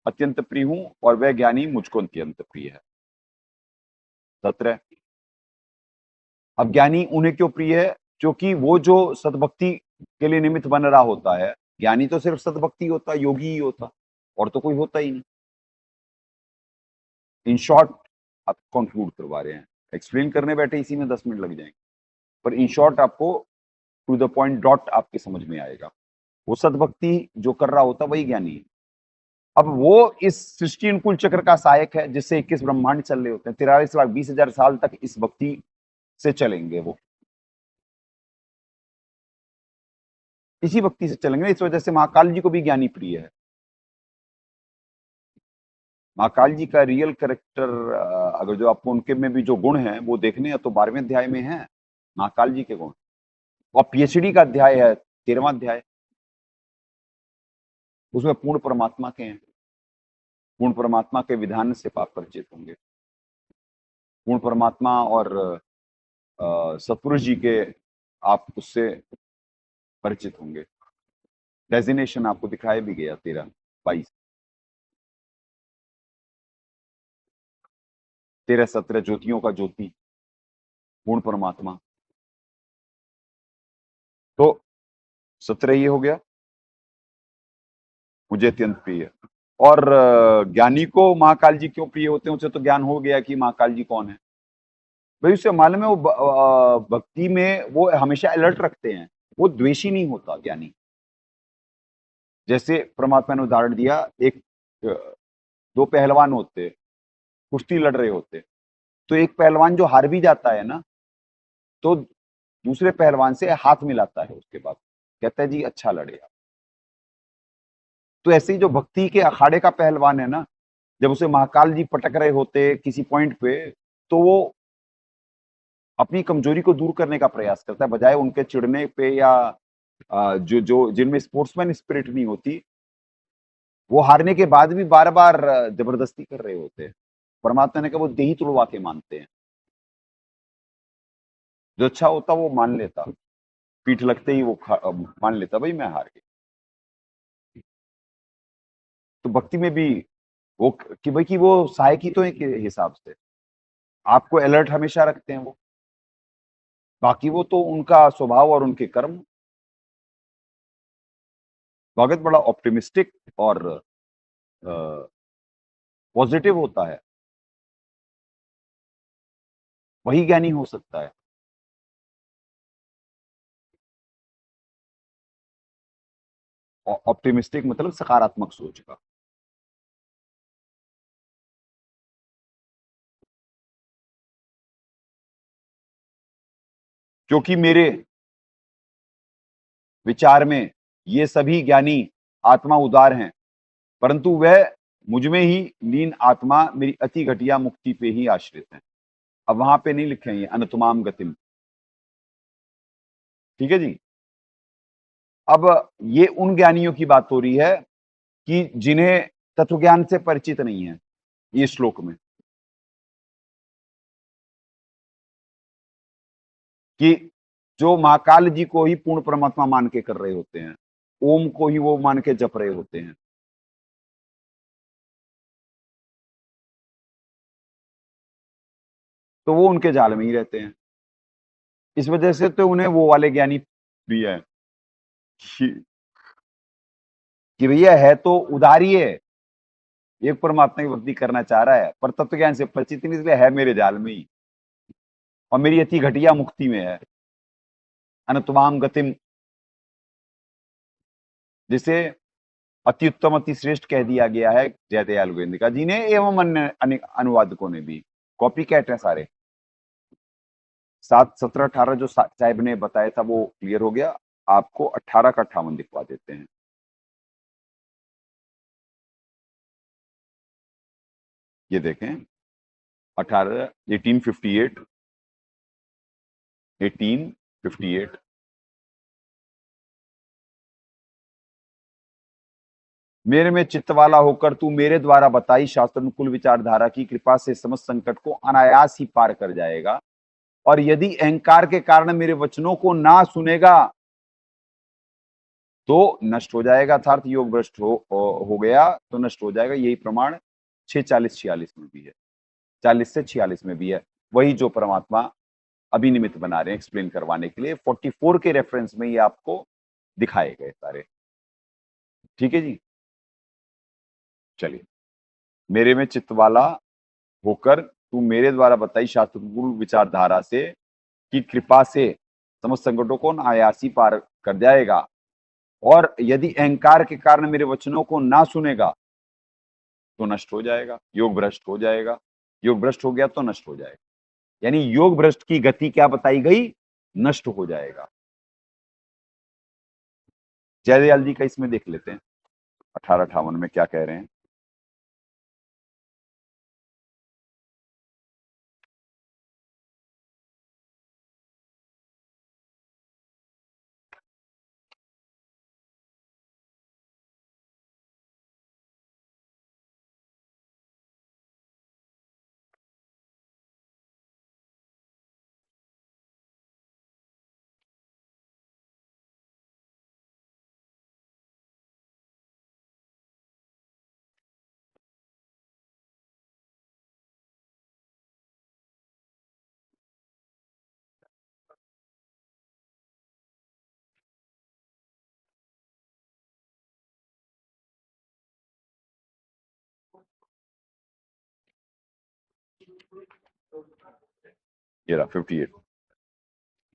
अत्यंत प्रिय हूं और वह ज्ञानी मुझको अत्यंत प्रिय है। 17 अब ज्ञानी उन्हें क्यों प्रिय है? क्योंकि वो जो सद्भक्ति के लिए निमित्त बन रहा होता है, ज्ञानी तो सिर्फ सद्भक्ति होता, योगी ही होता, और तो कोई होता ही नहीं। इन शॉर्ट आप कंक्लूड करवा रहे हैं, एक्सप्लेन करने बैठे इसी में 10 मिनट लग जाएंगे, पर इन शॉर्ट आपको टू द पॉइंट डॉट आपके समझ में आएगा। वो सद्भक्ति जो कर रहा होता वही ज्ञानी है। अब वो इस सृष्टि अनुकूल चक्र का सहायक है, जिससे 21 ब्रह्मांड चल रहे होते हैं। 43,20,000 साल तक इस भक्ति से चलेंगे, वो इसी भक्ति से चलेंगे। इस वजह से महाकाल जी को भी ज्ञानी प्रिय है। महाकाल जी का रियल कैरेक्टर अगर जो आपको उनके में भी जो गुण हैं वो देखने हैं तो 12वें अध्याय में है महाकाल जी के गुण, और पीएचडी का अध्याय है 13वां अध्याय, उसमें पूर्ण परमात्मा के हैं। पूर्ण परमात्मा के विधान से आप परिचित होंगे। पूर्ण परमात्मा और सतपुरुष जी के आप उससे परिचित होंगे। डेजिनेशन आपको दिखाया भी गया 13-22 13-17 ज्योतियों का ज्योति पूर्ण परमात्मा। तो 17 ये हो गया, मुझे अत्यंत प्रिय है। और ज्ञानी को महाकाल जी क्यों प्रिय होते हैं? उसे तो ज्ञान हो गया कि महाकाल जी कौन है। भाई उसे मालूम है, वो भक्ति में वो हमेशा अलर्ट रखते हैं, वो द्वेषी नहीं होता ज्ञानी। जैसे परमात्मा ने उदाहरण दिया, एक दो पहलवान होते, कुश्ती लड़ रहे होते, तो एक पहलवान जो हार भी जाता है ना, तो दूसरे पहलवान से हाथ मिलाता है, उसके बाद कहता है जी अच्छा लड़े आप। तो ऐसे ही जो भक्ति के अखाड़े का पहलवान है ना, जब उसे महाकाल जी पटक रहे होते किसी पॉइंट पे, तो वो अपनी कमजोरी को दूर करने का प्रयास करता है, बजाय उनके चिढ़ने पे या जो जो जिनमें स्पोर्ट्समैन स्पिरिट नहीं होती, वो हारने के बाद भी बार बार जबरदस्ती कर रहे होते हैं। परमात्मा ने कहा वो देही तुड़वा के मानते हैं, जो अच्छा होता वो मान लेता, पीठ लगते ही वो मान लेता भाई मैं हार गया। तो भक्ति में भी वो कि भाई कि वो सहायक ही तो है के हिसाब से आपको अलर्ट हमेशा रखते हैं वो, बाकी वो तो उनका स्वभाव और उनके कर्म। भगत बड़ा ऑप्टिमिस्टिक और पॉजिटिव होता है, वही ज्ञानी हो सकता है। ऑप्टिमिस्टिक मतलब सकारात्मक सोच का। क्योंकि मेरे विचार में ये सभी ज्ञानी आत्मा उदार हैं, परंतु वह मुझ में ही लीन आत्मा मेरी अति घटिया मुक्ति पे ही आश्रित है। अब वहां पे नहीं लिखे ये अनुतमाम गतिम, ठीक है जी। अब ये उन ज्ञानियों की बात हो रही है कि जिन्हें तत्व ज्ञान से परिचित नहीं है, ये श्लोक में, कि जो महाकाल जी को ही पूर्ण परमात्मा मान के कर रहे होते हैं, ओम को ही वो मान के जप रहे होते हैं। तो वो उनके जाल में ही रहते हैं। इस वजह से तो उन्हें वो वाले ज्ञानी प्रिय है कि भैया है तो उदारी है, एक परमात्मा की भक्ति करना चाह रहा है, पर तत्व ज्ञान से परिचित नहीं, इसलिए है मेरे जाल में ही और मेरी अति घटिया मुक्ति में है। अनुतमाम गतिम, जिसे अति उत्तम अति श्रेष्ठ कह दिया गया है जयदयाल गोविंद जी ने एवं अन्य अनेक अनुवादकों ने भी। कॉपी कैट है सारे। 7, 17, 18 जो साहिब ने बताया था वो क्लियर हो गया। आपको 18 का 58 दिखवा देते हैं। ये देखें 1858 1858 मेरे में चित्त वाला होकर तू मेरे द्वारा बताई शास्त्रानुकूल विचारधारा की कृपा से समस्त संकट को अनायास ही पार कर जाएगा, और यदि अहंकार के कारण मेरे वचनों को ना सुनेगा तो नष्ट हो जाएगा, अर्थात योग भ्रष्ट हो गया तो नष्ट हो जाएगा। यही प्रमाण 6:40-46 में भी है, 40 से 46 में भी है। वही जो परमात्मा अभिनिमित्त बना रहे हैं एक्सप्लेन करवाने के लिए, 44 के रेफरेंस में ये आपको दिखाए गए सारे। ठीक है जी, चलिए। मेरे में चित्त वाला होकर तू मेरे द्वारा बताई शास्त्रपूर्ण विचारधारा से की कृपा से समस्त संकटों को अनायासी पार कर जाएगा, और यदि अहंकार के कारण मेरे वचनों को ना सुनेगा तो नष्ट हो जाएगा, योग भ्रष्ट हो जाएगा। योग भ्रष्ट हो गया तो नष्ट हो जाएगा, यानी योग भ्रष्ट की गति क्या बताई गई? नष्ट हो जाएगा। जयदयाल जी का इसमें देख लेते हैं 1858 में क्या कह रहे हैं। ये रहा 58।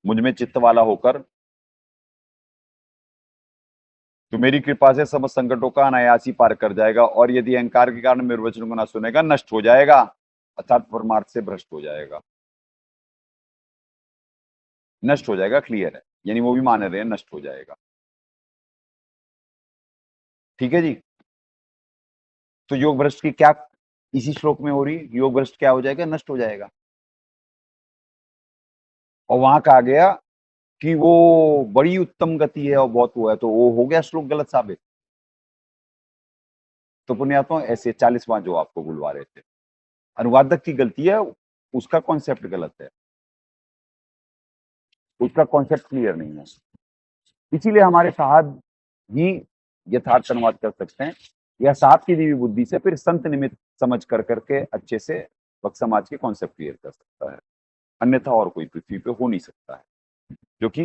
मुझ में चित्त वाला होकर तो मेरी कृपा से समस्त संकटों का अनायासी पार कर जाएगा, और यदि अहंकार के कारण मेरे वचन को ना सुनेगा नष्ट हो जाएगा, अर्थात परमार्थ से भ्रष्ट हो जाएगा। नष्ट हो जाएगा क्लियर है, यानी वो भी मान रहे हैं नष्ट हो जाएगा। ठीक है जी। तो योग भ्रष्ट की क्या इसी श्लोक में हो रही, योग भ्रष्ट क्या हो जाएगा? नष्ट हो जाएगा। और वहां कहा गया कि वो बड़ी उत्तम गति है और बहुत वो है, तो वो हो गया श्लोक गलत साबित। तो पुण्यात्मा ऐसे 40वां जो आपको बुलवा रहे थे, अनुवादक की गलती है, उसका कॉन्सेप्ट गलत है, उसका कॉन्सेप्ट क्लियर नहीं है। इसीलिए हमारे साहब ही यथार्थ अनुवाद कर सकते हैं, या साहब की दी हुई बुद्धि से फिर संत निमित्त समझ कर करके अच्छे से भक्त समाज के कॉन्सेप्ट क्लियर कर सकता है, अन्यथा और कोई पृथ्वी पे हो नहीं सकता है। जो कि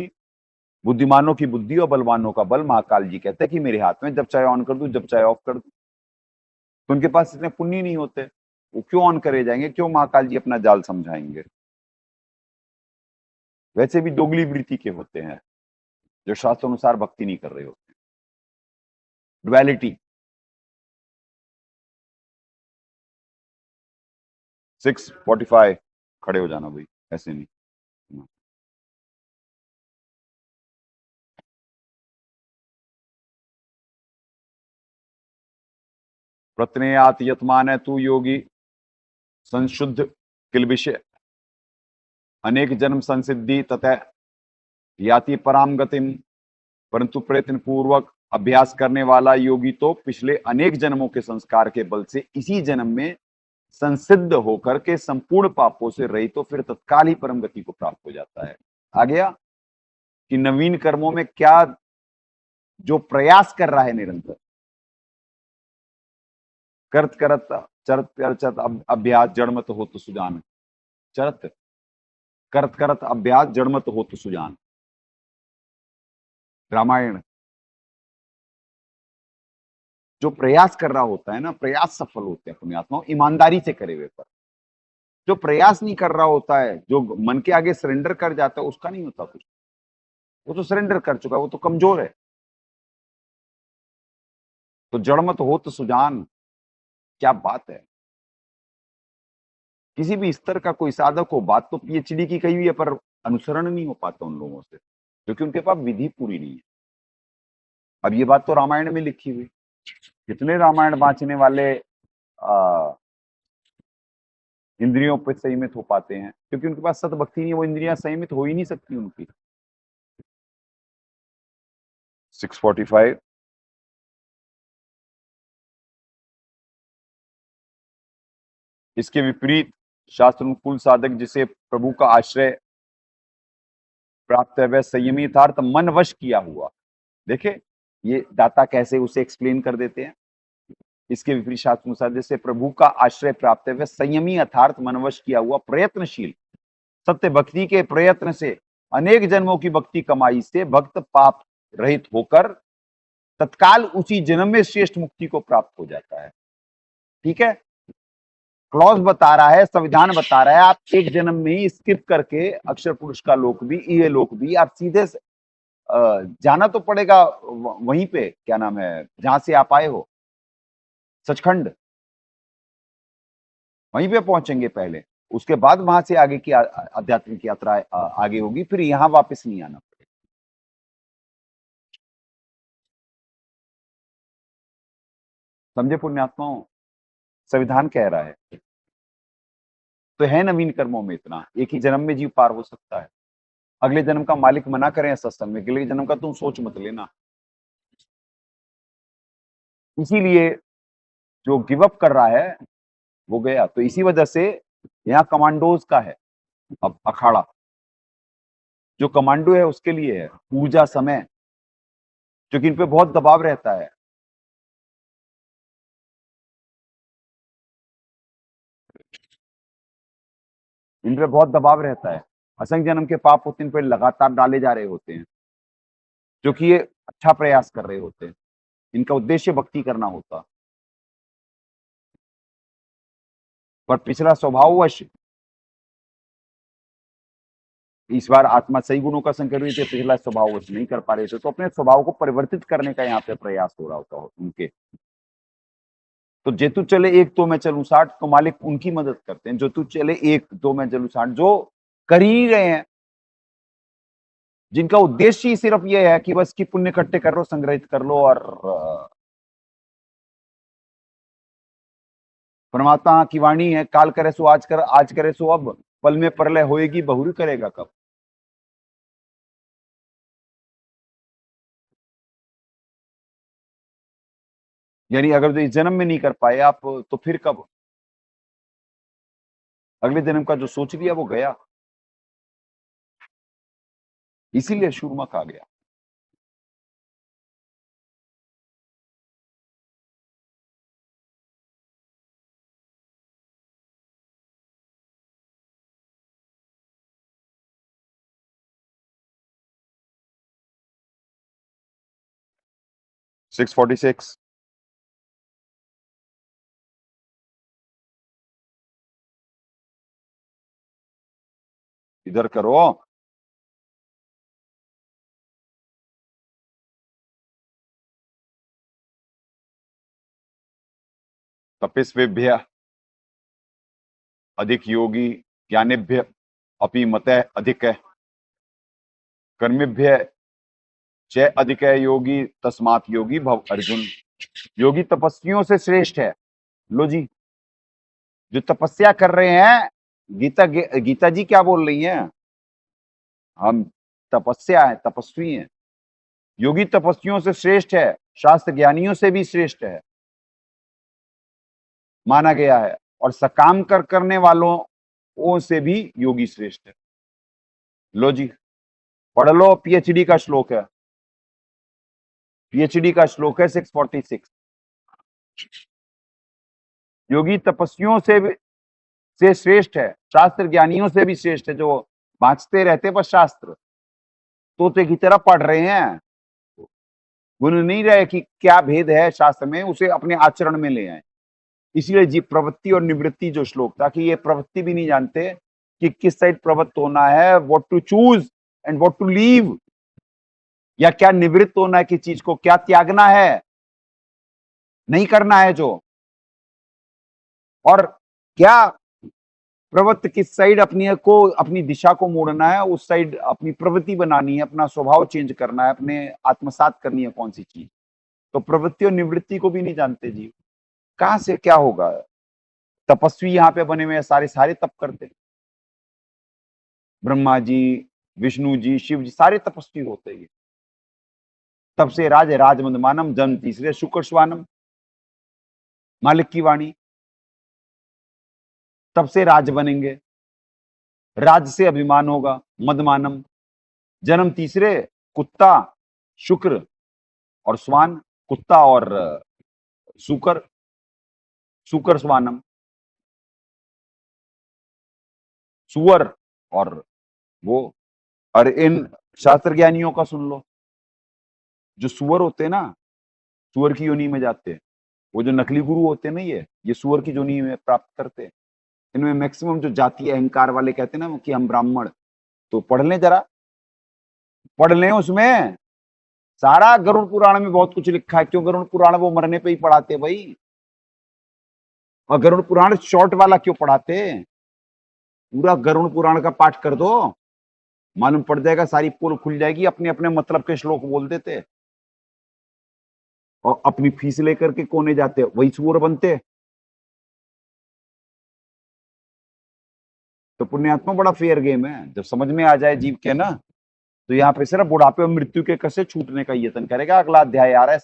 बुद्धिमानों की बुद्धि और बलवानों का बल, महाकाल जी कहते हैं कि मेरे हाथ में, जब चाहे ऑन कर दूं जब चाहे ऑफ कर दूं। तो उनके पास इतने पुण्य नहीं होते, वो क्यों ऑन करे जाएंगे, क्यों महाकाल जी अपना जाल समझाएंगे। वैसे भी दोगली वृत्ति के होते हैं जो शास्त्र अनुसार भक्ति नहीं कर रहे होते। डुअलिटी। 6:45 खड़े हो जाना भाई, ऐसे नहीं। प्रत्ययात यतमान है तू योगी संशुद्ध किलबिषे अनेक जन्म संसिद्धि तथा याति पराम गतिम। परंतु प्रयत्न पूर्वक अभ्यास करने वाला योगी तो पिछले अनेक जन्मों के संस्कार के बल से इसी जन्म में संसिद्ध होकर के संपूर्ण पापों से रहित तो फिर तत्काल ही परम गति को प्राप्त हो जाता है। आ गया कि नवीन कर्मों में क्या जो प्रयास कर रहा है निरंतर, करत करत चरत चरत अभ्यास जड़मत हो तो सुजान, चरत करत करत अभ्यास जड़मत हो तो सुजान, रामायण। जो प्रयास कर रहा होता है ना, प्रयास सफल होते हैं पुण्यात्मा, ईमानदारी से करे हुए पर। जो प्रयास नहीं कर रहा होता है, जो मन के आगे सरेंडर कर जाता है, उसका नहीं होता कुछ। वो तो सरेंडर कर चुका है, वो तो कमजोर है। तो जड़मत हो तो सुजान, क्या बात है। किसी भी स्तर का कोई साधक हो, बात तो पीएचडी की कही हुई है, पर अनुसरण नहीं हो पाता उन लोगों से, क्योंकि उनके पास विधि पूरी नहीं है। अब ये बात तो रामायण में लिखी हुई, कितने रामायण बांचने वाले इंद्रियों पे संयमित हो पाते हैं, क्योंकि उनके पास सत भक्ति नहीं है, वो इंद्रियां संयमित हो ही नहीं सकती उनकी। 645 इसके विपरीत शास्त्रानुकूल साधक जिसे प्रभु का आश्रय प्राप्त है वह संयमी यथार्थ मन वश किया हुआ। देखे ये दाता कैसे उसे एक्सप्लेन कर देते हैं। इसके विपरीत शास्त्र अनुसार जैसे प्रभु का आश्रय प्राप्त है वह संयमी अर्थात मनवश किया हुआ प्रयत्नशील सत्य भक्ति के प्रयत्न से अनेक जन्मों की भक्ति कमाई से भक्त पाप रहित होकर तत्काल उसी जन्म में श्रेष्ठ मुक्ति को प्राप्त हो जाता है। ठीक है, क्लॉज बता रहा है, संविधान बता रहा है, आप एक जन्म में ही स्किप करके अक्षर पुरुष का लोक भी, ये लोक भी, आप सीधे जाना तो पड़ेगा वहीं पे, क्या नाम है, जहां से आप आए हो, सचखंड, वहीं पे पहुंचेंगे पहले, उसके बाद वहां से आगे की आध्यात्मिक यात्रा आगे होगी, फिर यहां वापस नहीं आना पड़ेगा। समझे पुण्यात्माओं, संविधान कह रहा है। तो है नवीन कर्मों में इतना, एक ही जन्म में जीव पार हो सकता है। अगले जन्म का मालिक मना करें सत्संग में, अगले जन्म का तुम सोच मत लेना। इसीलिए जो गिव अप कर रहा है वो गया। तो इसी वजह से यहाँ कमांडोज का है अब अखाड़ा, जो कमांडो है उसके लिए है ऊर्जा समय, क्योंकि इन पे बहुत दबाव रहता है। इन पे बहुत दबाव रहता है, असंख्य जन्म के पाप होते इन पे लगातार डाले जा रहे होते हैं, जो कि ये अच्छा प्रयास कर रहे होते हैं, इनका उद्देश्य भक्ति करना होता, पर पिछला स्वभाववश इस बार आत्मा सही गुणों का संग कर रही थी, पिछला स्वभाववश नहीं कर पा रहे थे, तो अपने स्वभाव को परिवर्तित करने का यहाँ पे प्रयास हो रहा होता उनके। तो जे तू चले एक तो मैं चलूं 60, तो मालिक उनकी मदद करते हैं, जो तू चले एक दो मैं चलूं 60, जो कर ही रहे हैं, जिनका उद्देश्य ही सिर्फ ये है कि बस की पुण्य इकट्ठे कर लो, संग्रहित कर लो, और परमात्मा की वाणी है, काल करे सो आज कर, आज करे सो अब, पल में प्रलय होएगी, बहुरी करेगा कब। यानी अगर जो इस जन्म में नहीं कर पाए आप, तो फिर कब, अगले जन्म का जो सोच लिया वो गया। इसीलिए शुरमक आ गया। सिक्स 46 इधर करो। तपस्वेभ्य अधिक योगी ज्ञानेभ्य अपि मतः अधिक है, कर्मेभ्य च अधिक है योगी तस्मात् योगी भव अर्जुन। योगी तपस्वियों से श्रेष्ठ है। लो जी, जो तपस्या कर रहे हैं, गीता जी क्या बोल रही हैं, हम तपस्या है, तपस्वी हैं। योगी तपस्वियों से श्रेष्ठ है, शास्त्र ज्ञानियों से भी श्रेष्ठ है माना गया है, और सकाम करने वालों से भी योगी श्रेष्ठ है। लो जी, पढ़ लो, पीएचडी का श्लोक है, पीएचडी का श्लोक है 646। योगी तपस्वियों से श्रेष्ठ है, शास्त्र ज्ञानियों से भी श्रेष्ठ है, जो बाँचते रहते पर शास्त्र तोते की तरह पढ़ रहे हैं, गुण नहीं रहे कि क्या भेद है शास्त्र में, उसे अपने आचरण में ले आए। इसलिए जी प्रवृत्ति और निवृत्ति जो श्लोक था, कि ये प्रवृत्ति भी नहीं जानते कि किस साइड प्रवृत्त होना है, what to choose and what to leave, या क्या निवृत्त होना है, किस चीज को क्या त्यागना है, नहीं करना है जो, और क्या प्रवृत्त किस साइड अपनी दिशा को मोड़ना है, उस साइड अपनी प्रवृत्ति बनानी है, अपना स्वभाव चेंज करना है, अपने आत्मसात करनी है कौन सी चीज। तो प्रवृत्ति और निवृत्ति को भी नहीं जानते जी, कहां से क्या होगा। तपस्वी यहाँ पे बने हुए हैं, सारे सारे तप करते हैं। ब्रह्मा जी, विष्णु जी, शिव जी, सारे तपस्वी होते हैं। तब से राज राजमंदमानम, जन्म तीसरे शुक्र स्वानम, मालिक की वाणी। तब से राज बनेंगे, राज से अभिमान होगा, मदमानम। जन्म तीसरे कुत्ता, शुक्र और स्वान, कुत्ता और शुक्र, शुक्र स्वानम, सुअर और वो। और इन शास्त्र ज्ञानियों का सुन लो, जो सुअर होते हैं ना, सुअर की योनि में जाते हैं। वो जो नकली गुरु होते हैं ना, ये सुअर की योनि में प्राप्त करते हैं। इनमें मैक्सिमम जो जातीय अहंकार वाले कहते हैं ना कि हम ब्राह्मण, तो पढ़ लें जरा, पढ़ लें। उसमें सारा गरुड़ पुराण में बहुत कुछ लिखा है। क्यों गरुड़ पुराण वो मरने पे ही पढ़ाते भाई, और गरुड़ पुराण शॉर्ट वाला क्यों पढ़ाते? पूरा गरुड़ पुराण का पाठ कर दो, मालूम पड़ जाएगा, सारी पोल खुल जाएगी। अपने अपने मतलब के श्लोक बोल देते और अपनी फीस लेकर के कोने जाते, वही सुअर बनते। तो पुण्यात्मा बड़ा फेयर गेम है। जब समझ में आ जाए जीव के ना, तो यहाँ पे सिर्फ बुढ़ापे और मृत्यु के कसे छूटने का यत्न करेगा। अगला अध्याय आ रहा है,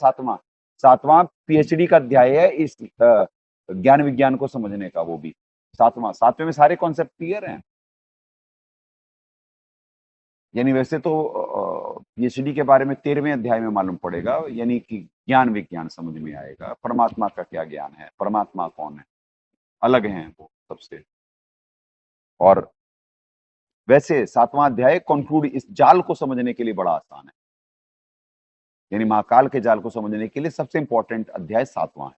सातवां पीएचडी का अध्याय है इस ज्ञान विज्ञान को समझने का। वो भी सातवें में सारे कॉन्सेप्ट क्लियर हैं। यानी वैसे तो पीएचडी के बारे में 13वें अध्याय में मालूम पड़ेगा, यानी कि ज्ञान विज्ञान समझ में आएगा। परमात्मा का क्या ज्ञान है, परमात्मा कौन है, अलग हैं वो सबसे। और वैसे 7वां अध्याय कंक्लूड इस जाल को समझने के लिए बड़ा आसान है। यानी महाकाल के जाल को समझने के लिए सबसे इंपॉर्टेंट अध्याय 7वां है।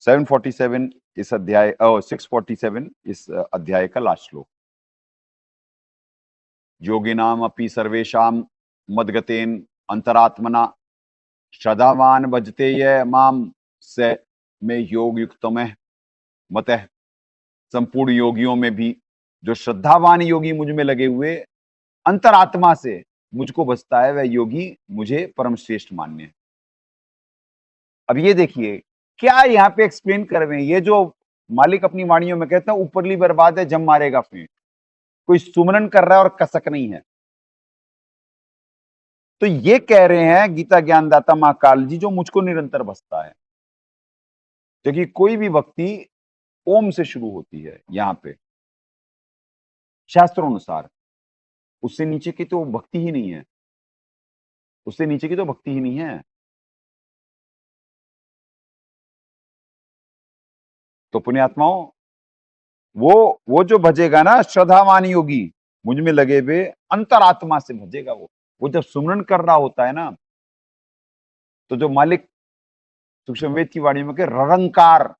747 इस अध्याय 647 इस अध्याय का लास्ट श्लोक। योगिनाम अपि सर्वेशाम मदगतेन अंतरात्मना श्रद्धावान भजते ये माम से में योग युक्त में मतः। संपूर्ण योगियों में भी जो श्रद्धावान योगी मुझ में लगे हुए अंतरात्मा से मुझको बचता है, वह योगी मुझे परम श्रेष्ठ मान्य है। अब ये देखिए क्या यहाँ पे एक्सप्लेन कर रहे हैं। ये जो मालिक अपनी वाणियों में कहता है, ऊपरली बर्बाद है जब मारेगा फेंट। कोई सुमरन कर रहा है और कसक नहीं है। तो ये कह रहे हैं गीता ज्ञानदाता महाकाल जी, जो मुझको निरंतर बसता है। क्योंकि कोई भी भक्ति ओम से शुरू होती है यहां पे शास्त्रों अनुसार, उससे नीचे की तो भक्ति ही नहीं है, उससे नीचे की तो भक्ति ही नहीं है। तो पुण्यात्माओं, वो जो भजेगा ना श्रद्धावान योगी, मुझ में लगे हुए अंतरात्मा से भजेगा। वो जब सुमरन कर रहा होता है ना, तो जो मालिक सूक्ष्म वेद की वाणी में के ररंकार,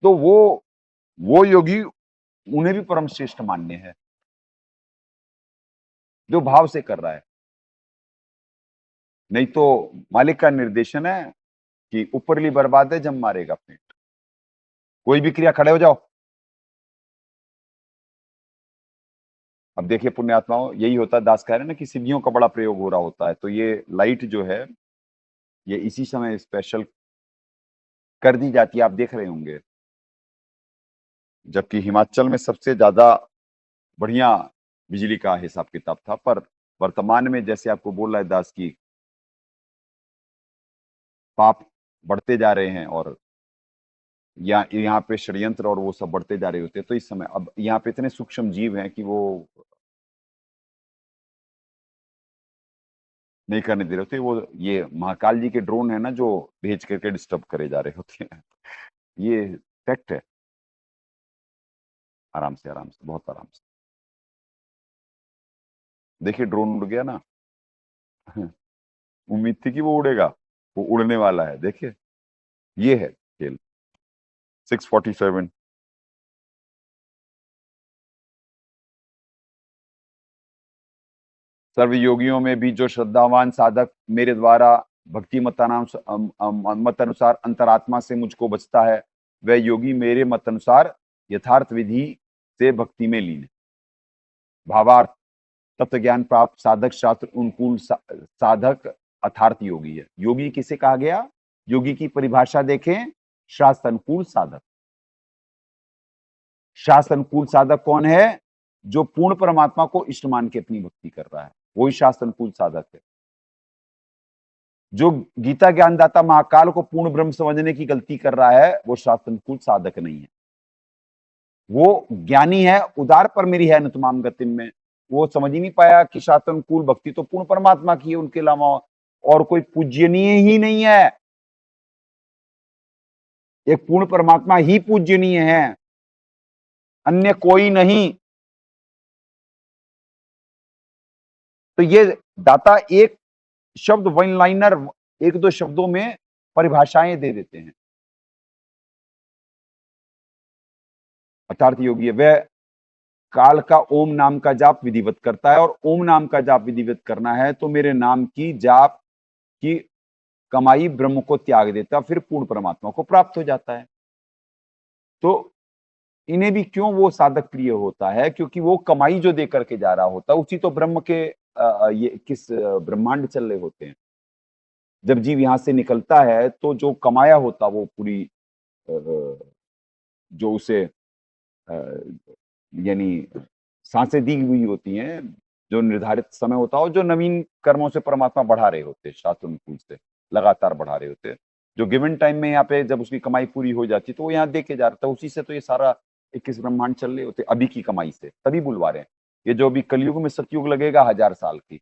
तो वो योगी उन्हें भी परम श्रेष्ठ मान्य है, जो भाव से कर रहा है। नहीं तो मालिक का निर्देशन है कि ऊपरली बर्बाद है जब मारेगा पेट। कोई भी क्रिया, खड़े हो जाओ। अब देखिए पुण्यात्माओं, यही होता है, दास कह रहे हैं ना कि सिद्धियों का बड़ा प्रयोग हो रहा होता है। तो ये लाइट जो है ये इसी समय स्पेशल कर दी जाती है, आप देख रहे होंगे। जबकि हिमाचल में सबसे ज्यादा बढ़िया बिजली का हिसाब किताब था, पर वर्तमान में जैसे आपको बोल रहा है दास की, पाप बढ़ते जा रहे हैं और यहाँ पे षड्यंत्र और वो सब बढ़ते जा रहे होते हैं। तो इस समय अब यहाँ पे इतने सूक्ष्म जीव हैं कि वो नहीं करने दे रहे होते। वो ये महाकाल जी के ड्रोन है ना, जो भेज करके डिस्टर्ब करे जा रहे होते हैं। ये फैक्ट है। आराम से, आराम से, बहुत आराम से। देखिए ड्रोन उड़ गया ना। उम्मीद थी कि वो उड़ेगा, वो उड़ने वाला है। देखिए ये है खेल। 647 सर्व योगियों में भी जो श्रद्धावान साधक मेरे द्वारा भक्ति मत अनुसार अंतरात्मा से मुझको बचता है, वह योगी मेरे मत अनुसार यथार्थ विधि से भक्ति में लीन है। भावार्थ, तत्व ज्ञान प्राप्त साधक शास्त्र अनुकूल साधक अर्थार्थ योगी है। योगी किसे कहा गया? योगी की परिभाषा देखें, शास्त्र अनुकूल साधक। शास्त्र अनुकूल साधक कौन है? जो पूर्ण परमात्मा को इष्ट मान के अपनी भक्ति कर रहा है, वही शास्त्र अनुकूल साधक है। जो गीता ज्ञानदाता महाकाल को पूर्ण ब्रह्म समझने की गलती कर रहा है, वो शास्त्र अनुकूल साधक नहीं है। वो ज्ञानी है, उदार पर मेरी है न तमाम गतिम में। वो समझ ही नहीं पाया कि शास्त्र अनुकूल भक्ति तो पूर्ण परमात्मा की है, उनके अलावा और कोई पूज्यनीय ही नहीं है। एक पूर्ण परमात्मा ही पूज्यनीय है, अन्य कोई नहीं। तो ये दाता एक शब्द वन लाइनर, एक दो शब्दों में परिभाषाएं दे देते हैं। अर्थात योगी है वह काल का ओम नाम का जाप विधिवत करता है, और ओम नाम का जाप विधिवत करना है तो मेरे नाम की जाप की कमाई ब्रह्म को त्याग देता, फिर पूर्ण परमात्मा को प्राप्त हो जाता है। तो इन्हें भी क्यों वो साधक प्रिय होता है? क्योंकि वो कमाई जो दे करके जा रहा होता है, उसी तो ब्रह्म के ये किस ब्रह्मांड चल रहे होते हैं। जब जीव यहां से निकलता है तो जो कमाया होता वो पूरी जो उसे यानी सांसें दी हुई होती हैं, जो निर्धारित समय होता है, और जो नवीन कर्मों से परमात्मा बढ़ा रहे होते हैं, शास्त्र अनुकूल से लगातार बढ़ा रहे होते हैं। जो गिवन टाइम में यहाँ पे जब उसकी कमाई पूरी हो जाती है तो वो यहाँ दे के जा रहा था, उसी से तो ये सारा 21 ब्रह्मांड चल रहे होते अभी की कमाई से, तभी बुलवा रहे हैं। ये जो अभी कलयुग में सतयुग लगेगा 1000 साल की,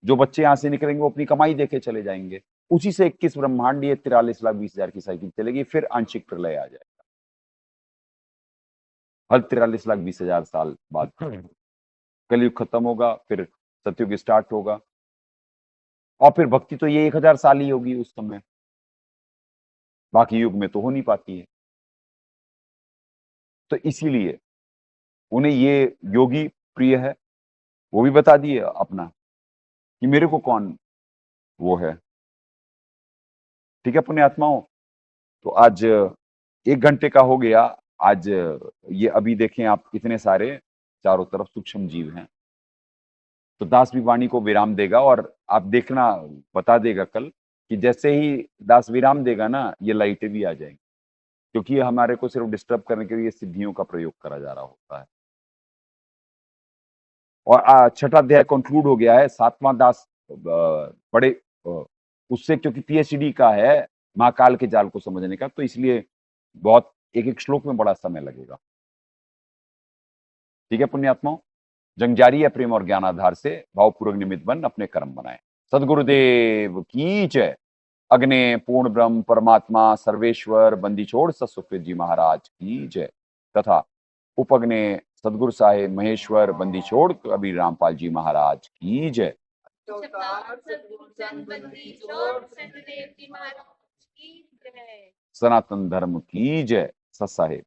जो बच्चे यहाँ से निकलेंगे वो अपनी कमाई देके चले जाएंगे, उसी से 21 ब्रह्मांड, ये 43,20,000 की साइकिल चलेगी, फिर आंशिक प्रलय आ जाएगा। हर 43,20,000 साल बाद कलयुग खत्म होगा, फिर सतयुग स्टार्ट होगा, और फिर भक्ति तो ये 1000 साल ही होगी उस समय, बाकी युग में तो हो नहीं पाती है। तो इसीलिए उन्हें ये योगी प्रिय है। वो भी बता दिए अपना कि मेरे को कौन वो है। ठीक है पुण्यात्माओं, तो आज 1 घंटे का हो गया। आज ये अभी देखें आप, इतने सारे चारों तरफ सूक्ष्म जीव हैं। तो दास भी वाणी को विराम देगा, और आप देखना बता देगा कल कि जैसे ही दास विराम देगा ना, ये लाइटें भी आ जाएंगी, क्योंकि ये हमारे को सिर्फ डिस्टर्ब करने के लिए सिद्धियों का प्रयोग करा जा रहा होता है। और छठा अध्याय कंक्लूड हो गया है। 7वां दास बड़े उससे, क्योंकि पीएचडी का है महाकाल के जाल को समझने का, तो इसलिए बहुत एक श्लोक में बड़ा समय लगेगा। ठीक है पुण्यात्माओं, जंग जारी है प्रेम और ज्ञान आधार से, भावपूर्वक निमित्त बन अपने कर्म बनाए। सदगुरुदेव की जय। अग्ने पूर्ण ब्रह्म परमात्मा सर्वेश्वर बंदी छोड़ सतसुखदेव जी महाराज की जय, तथा उपग्ने सदगुरु साहेब महेश्वर बंदी छोड़ कबीर रामपाल जी महाराज की जय। सनातन धर्म की जय। सत साहेब।